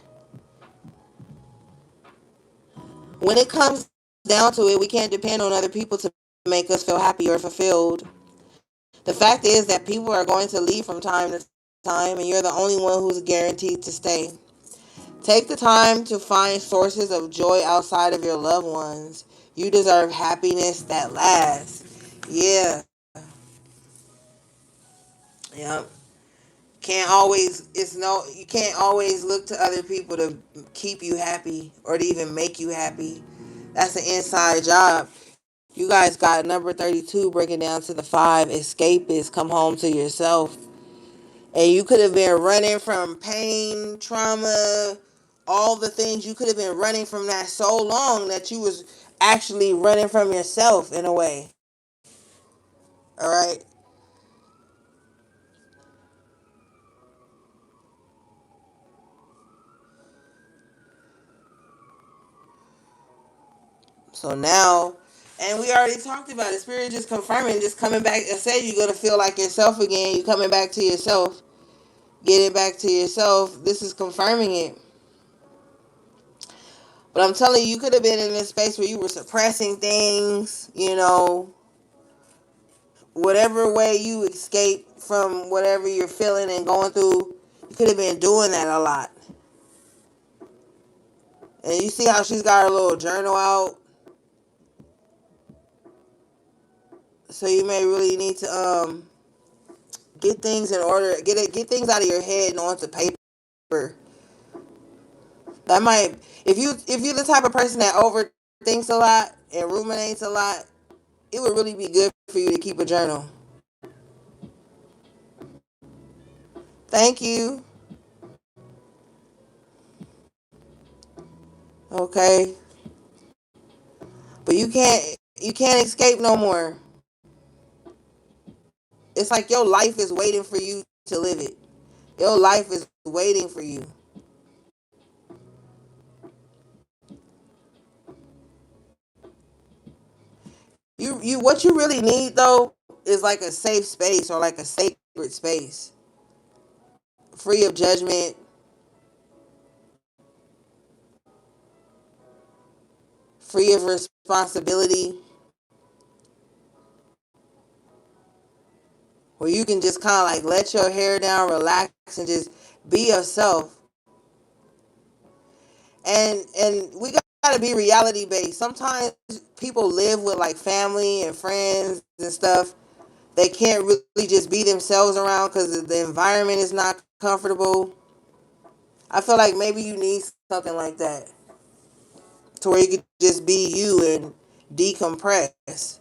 When it comes down to it, we can't depend on other people to make us feel happy or fulfilled. The fact is that people are going to leave from time to time, and you're the only one who's guaranteed to stay. Take the time to find sources of joy outside of your loved ones. You deserve happiness that lasts. Yeah. Yeah. Can't always it's no You can't always look to other people to keep you happy or to even make you happy. That's an inside job. You guys got number 32 breaking down to the 5 escapists. Come home to yourself. And you could have been running from pain, trauma, all the things. You could have been running from that so long that you was actually running from yourself in a way. All right. So now, and we already talked about it. Spirit just confirming, just coming back. I said you're gonna feel like yourself again. You coming back to yourself, getting back to yourself. This is confirming it. But I'm telling you, you could have been in this space where you were suppressing things. Whatever way you escape from whatever you're feeling and going through, you could have been doing that a lot. And you see how she's got her little journal out. So you may really need to get things in order, get things out of your head and onto paper. That might, if you're the type of person that overthinks a lot and ruminates a lot, it would really be good for you to keep a journal. Thank you. Okay. But you can't escape no more. It's like your life is waiting for you to live it. Your life is waiting for you. You what you really need though is like a safe space or like a sacred space, free of judgment, free of responsibility, where you can just kind of like let your hair down, relax, and just be yourself. And we gotta be reality based. Sometimes people live with like family and friends and stuff. They can't really just be themselves around because the environment is not comfortable. I feel like maybe you need something like that to where you could just be you and decompress.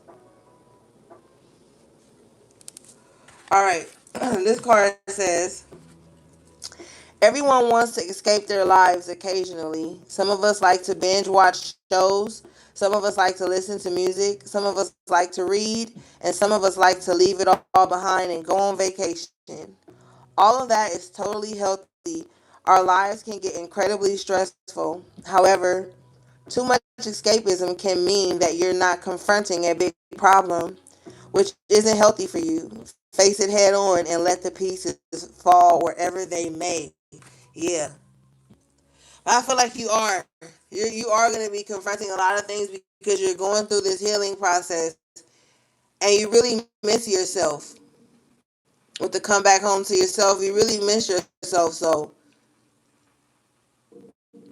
All right. This card says, everyone wants to escape their lives occasionally. Some of us like to binge watch shows. Some of us like to listen to music. Some of us like to read. And some of us like to leave it all behind and go on vacation. All of that is totally healthy. Our lives can get incredibly stressful. However, too much escapism can mean that you're not confronting a big problem, which isn't healthy for you. Face it head on and let the pieces fall wherever they may. Yeah. I feel like you are. You are going to be confronting a lot of things because you're going through this healing process and you really miss yourself. With the come back home to yourself, you really miss yourself. So,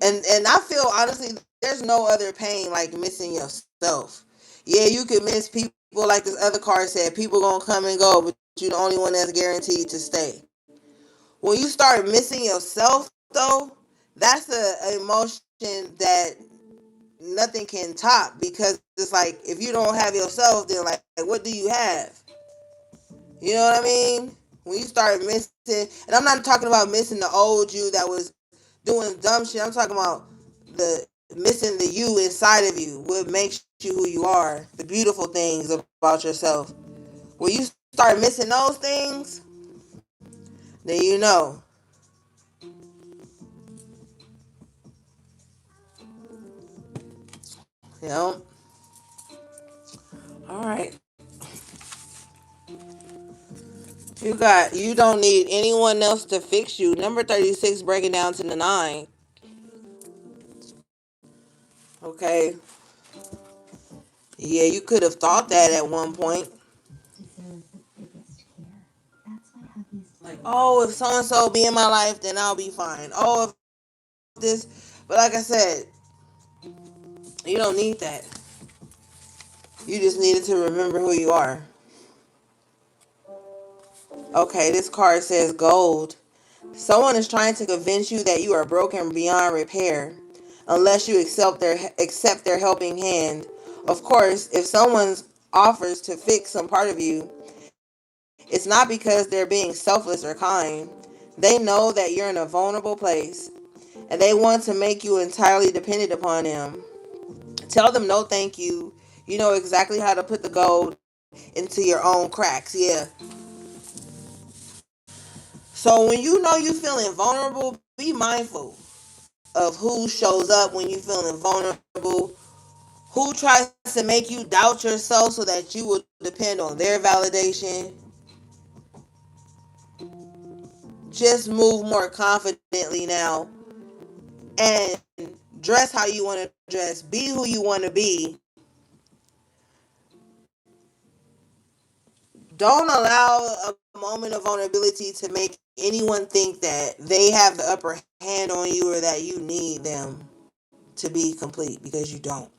and I feel honestly, there's no other pain like missing yourself. Yeah, you could miss people like this other card said. People gonna come and go, but you're the only one that's guaranteed to stay. When you start missing yourself, though, that's a emotion that nothing can top because it's like if you don't have yourself, then like what do you have? You know what I mean? When you start missing, and I'm not talking about missing the old you that was doing dumb shit. I'm talking about the missing the you inside of you, what makes you who you are, the beautiful things about yourself. When you start missing those things, then you know. You know. All right. You don't need anyone else to fix you. Number 36 breaking down to the 9. Okay. Yeah, you could have thought that at one point. Like, oh, if so and so be in my life, then I'll be fine. Oh, if this, but like I said, you don't need that. You just needed to remember who you are. Okay, this card says gold. Someone is trying to convince you that you are broken beyond repair, unless you accept their helping hand. Of course, if someone offers to fix some part of you, it's not because they're being selfless or kind. They know that you're in a vulnerable place, and they want to make you entirely dependent upon them. Tell them no, thank you. You know exactly how to put the gold into your own cracks. Yeah. So when you know you're feeling vulnerable, be mindful of who shows up when you're feeling vulnerable, who tries to make you doubt yourself so that you will depend on their validation. Just move more confidently now and dress how you want to dress. Be who you want to be. Don't allow a moment of vulnerability to make anyone think that they have the upper hand on you or that you need them to be complete because you don't.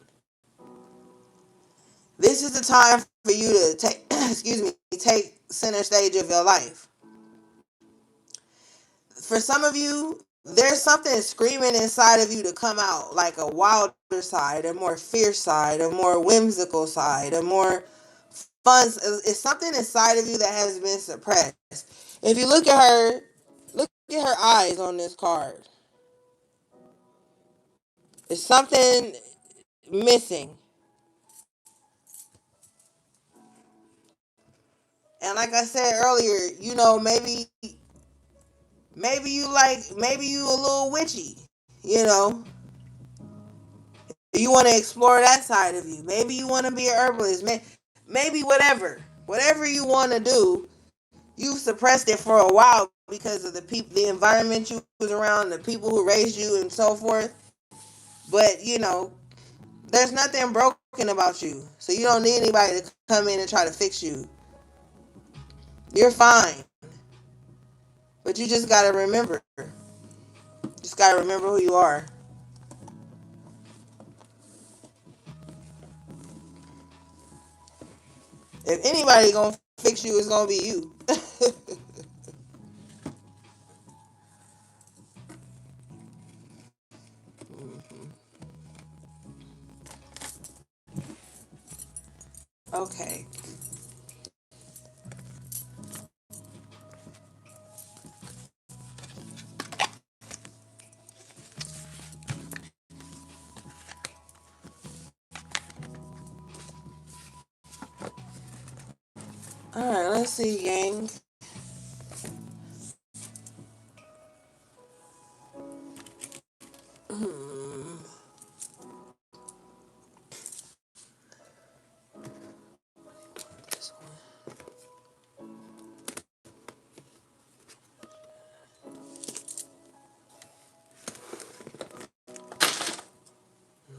This is the time for you to take excuse me, take center stage of your life. For some of you, there's something screaming inside of you to come out, like a wilder side, a more fierce side, a more whimsical side, a more fun. It's something inside of you that has been suppressed. If you look at her eyes on this card. It's something missing. And like I said earlier, maybe you a little witchy, you know. You want to explore that side of you. Maybe you want to be an herbalist. Maybe whatever you want to do, you suppressed it for a while because of the environment you was around, the people who raised you, and so forth. But there's nothing broken about you, so you don't need anybody to come in and try to fix you. You're fine, but you just gotta remember. Just gotta remember who you are. If anybody gonna fix you, it's gonna be you. Okay. Let's see, gang.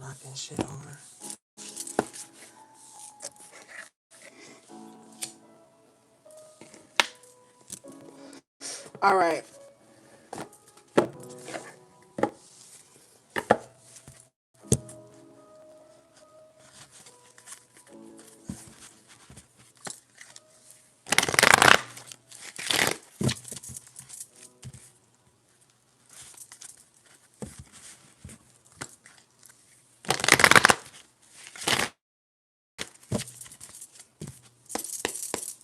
Knocking shit over. All right.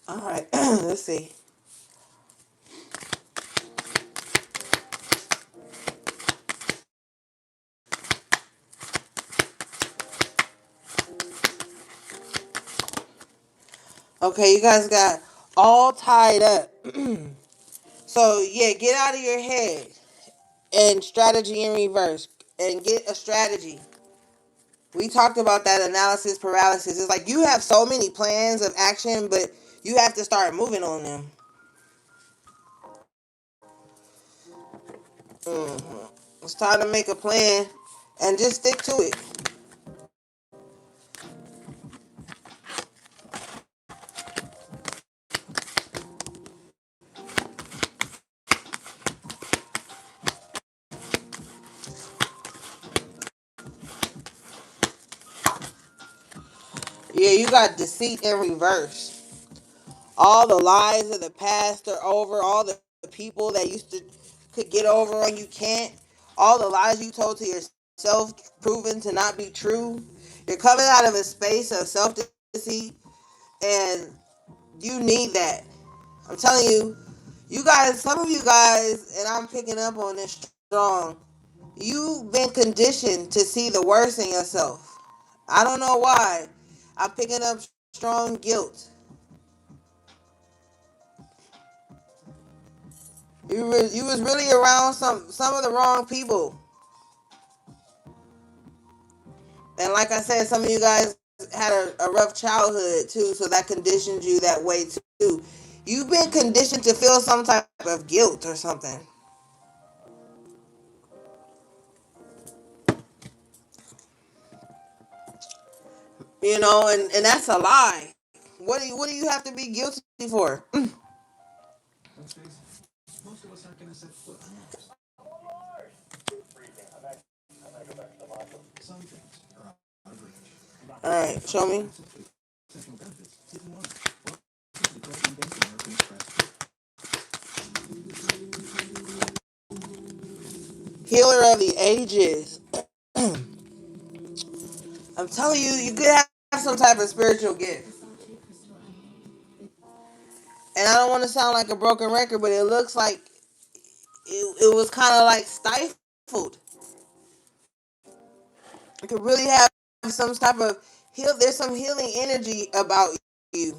All right. Let's see. Okay, you guys got all tied up. So yeah, get out of your head and strategy in reverse and get a strategy. We talked about that analysis paralysis. It's like you have so many plans of action, but you have to start moving on them. It's time to make a plan and just stick to it. Yeah, you got deceit in reverse. All the lies of the past are over. All the people that used to could get over and you can't. All the lies you told to yourself proven to not be true. You're coming out of a space of self deceit, and you need that. I'm telling you, you guys, some of you guys, and I'm picking up on this strong. You've been conditioned to see the worst in yourself. I don't know why. I'm picking up strong guilt. You was really around some of the wrong people, and like I said, some of you guys had a rough childhood too, so that conditioned you that way too. You've been conditioned to feel some type of guilt or something, and that's a lie. What do you have to be guilty for? All right, show me. Healer of the ages. I'm telling you, you could have some type of spiritual gift. And I don't want to sound like a broken record, but it looks like it was kind of like stifled. You could really have some type of heal. There's some healing energy about you,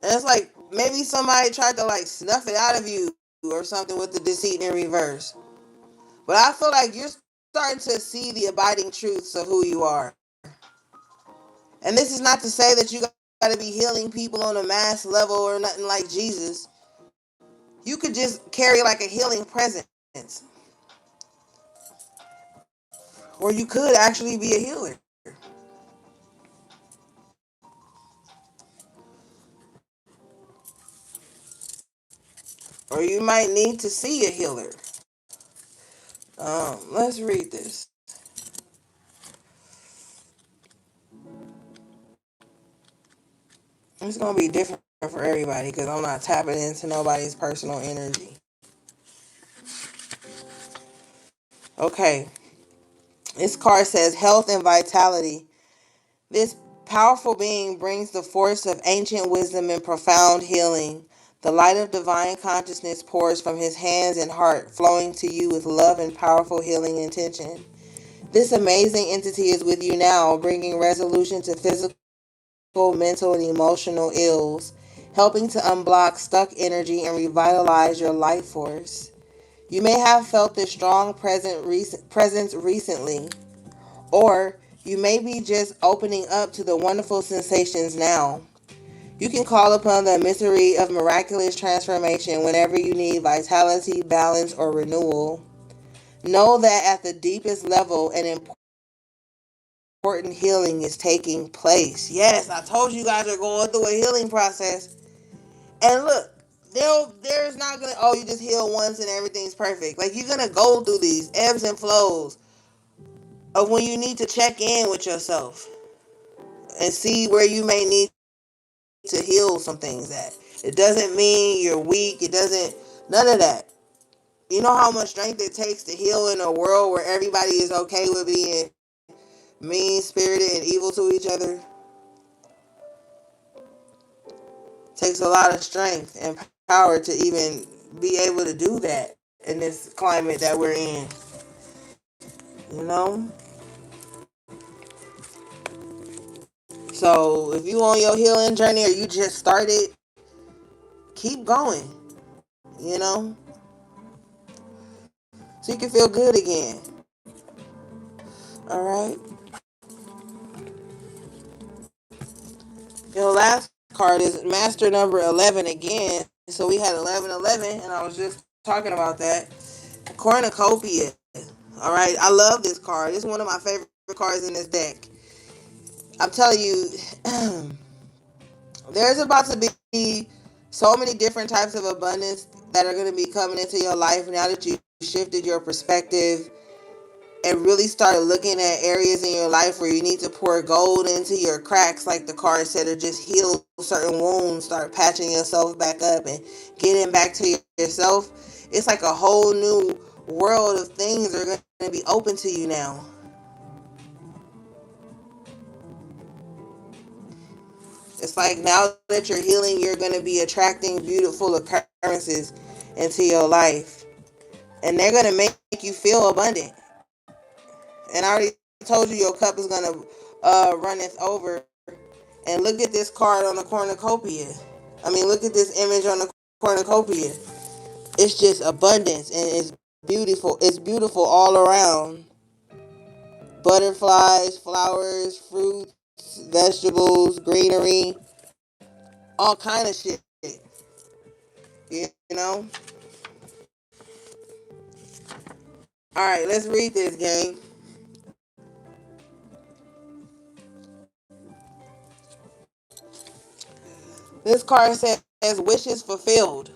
and it's like maybe somebody tried to like snuff it out of you or something with the deceit in reverse. But I feel like you're starting to see the abiding truths of who you are. And this is not to say that you got to be healing people on a mass level or nothing like Jesus. You could just carry like a healing presence, or you could actually be a healer, or you might need to see a healer. Let's read this. It's gonna be different for everybody because I'm not tapping into nobody's personal energy. Okay, this card says health and vitality. This powerful being brings the force of ancient wisdom and profound healing. The light of divine consciousness pours from his hands and heart, flowing to you with love and powerful healing intention. This amazing entity is with you now, bringing resolution to physical mental, and emotional ills, helping to unblock stuck energy and revitalize your life force. You may have felt this strong presence recently, or you may be just opening up to the wonderful sensations now. You can call upon the mystery of miraculous transformation whenever you need vitality, balance, or renewal. Know that at the deepest level, an important healing is taking place. Yes, I told you guys are going through a healing process. And look, there's not gonna, oh, you just heal once and everything's perfect. Like, you're gonna go through these ebbs and flows of when you need to check in with yourself and see where you may need to heal some things at. It doesn't mean you're weak. It doesn't, none of that. You know how much strength it takes to heal in a world where everybody is okay with being mean spirited and evil to each other? It takes a lot of strength and power to even be able to do that in this climate that we're in. You know? So if you on your healing journey or you just started, keep going. You know? So you can feel good again. Alright? Your last card is Master number 11 again. So we had 1111, and I was just talking about that. Cornucopia. All right, I love this card. It's one of my favorite cards in this deck. I'm telling you, there's about to be so many different types of abundance that are going to be coming into your life now that you shifted your perspective and really start looking at areas in your life where you need to pour gold into your cracks, like the card said, or just heal certain wounds, start patching yourself back up and getting back to yourself. It's like a whole new world of things are going to be open to you now. It's like now that you're healing, you're going to be attracting beautiful occurrences into your life. And they're going to make you feel abundant. And I already told you your cup is going to runneth over. And look at this card on the cornucopia. I mean, look at this image on the cornucopia. It's just abundance and it's beautiful. It's beautiful all around. Butterflies, flowers, fruits, vegetables, greenery, all kind of shit. You know? All right, let's read this, gang. This card says wishes fulfilled.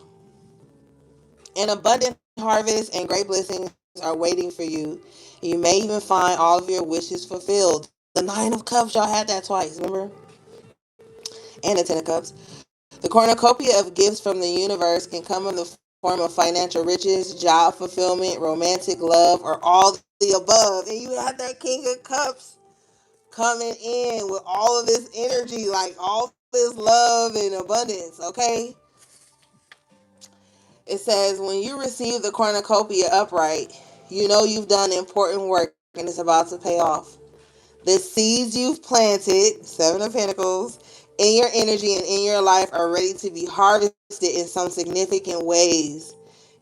An abundant harvest and great blessings are waiting for you. You may even find all of your wishes fulfilled. The Nine of Cups, y'all had that twice, remember? And the Ten of Cups. The cornucopia of gifts from the universe can come in the form of financial riches, job fulfillment, romantic love, or all the above. And you have that King of Cups coming in with all of this energy, like all this love and abundance, okay? It says, when you receive the cornucopia upright, you know you've done important work and it's about to pay off. The seeds you've planted, Seven of Pentacles, in your energy and in your life are ready to be harvested in some significant ways.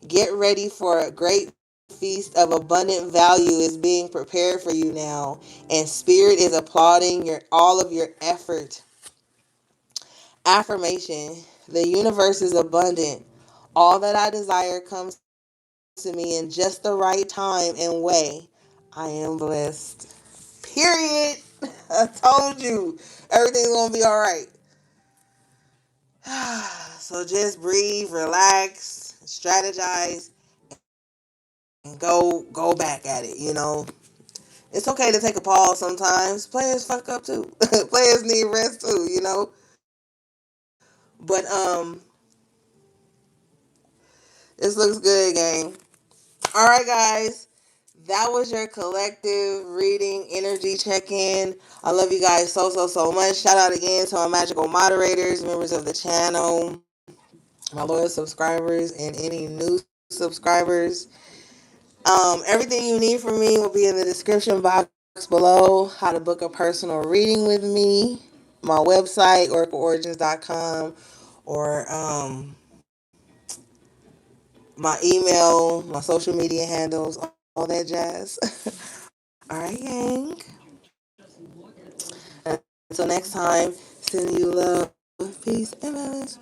Get ready for a great feast of abundant value is being prepared for you now, and spirit is applauding all of your effort. Affirmation: the universe is abundant. All that I desire comes to me in just the right time and way. I am blessed. Period. I told you everything's gonna be all right. So just breathe, relax, strategize, and go back at it. You know, it's okay to take a pause sometimes. Players fuck up too. Players need rest too. You know, but this looks good, gang. All right, guys. That was your collective reading energy check-in. I love you guys so much. Shout out again to our magical moderators, members of the channel, my loyal subscribers, and any new subscribers. Everything you need from me will be in the description box below. How to book a personal reading with me. my website, oracleorigins.com, or my email, my social media handles, all that jazz. All right, gang. Until next time, sending you love, peace, and balance.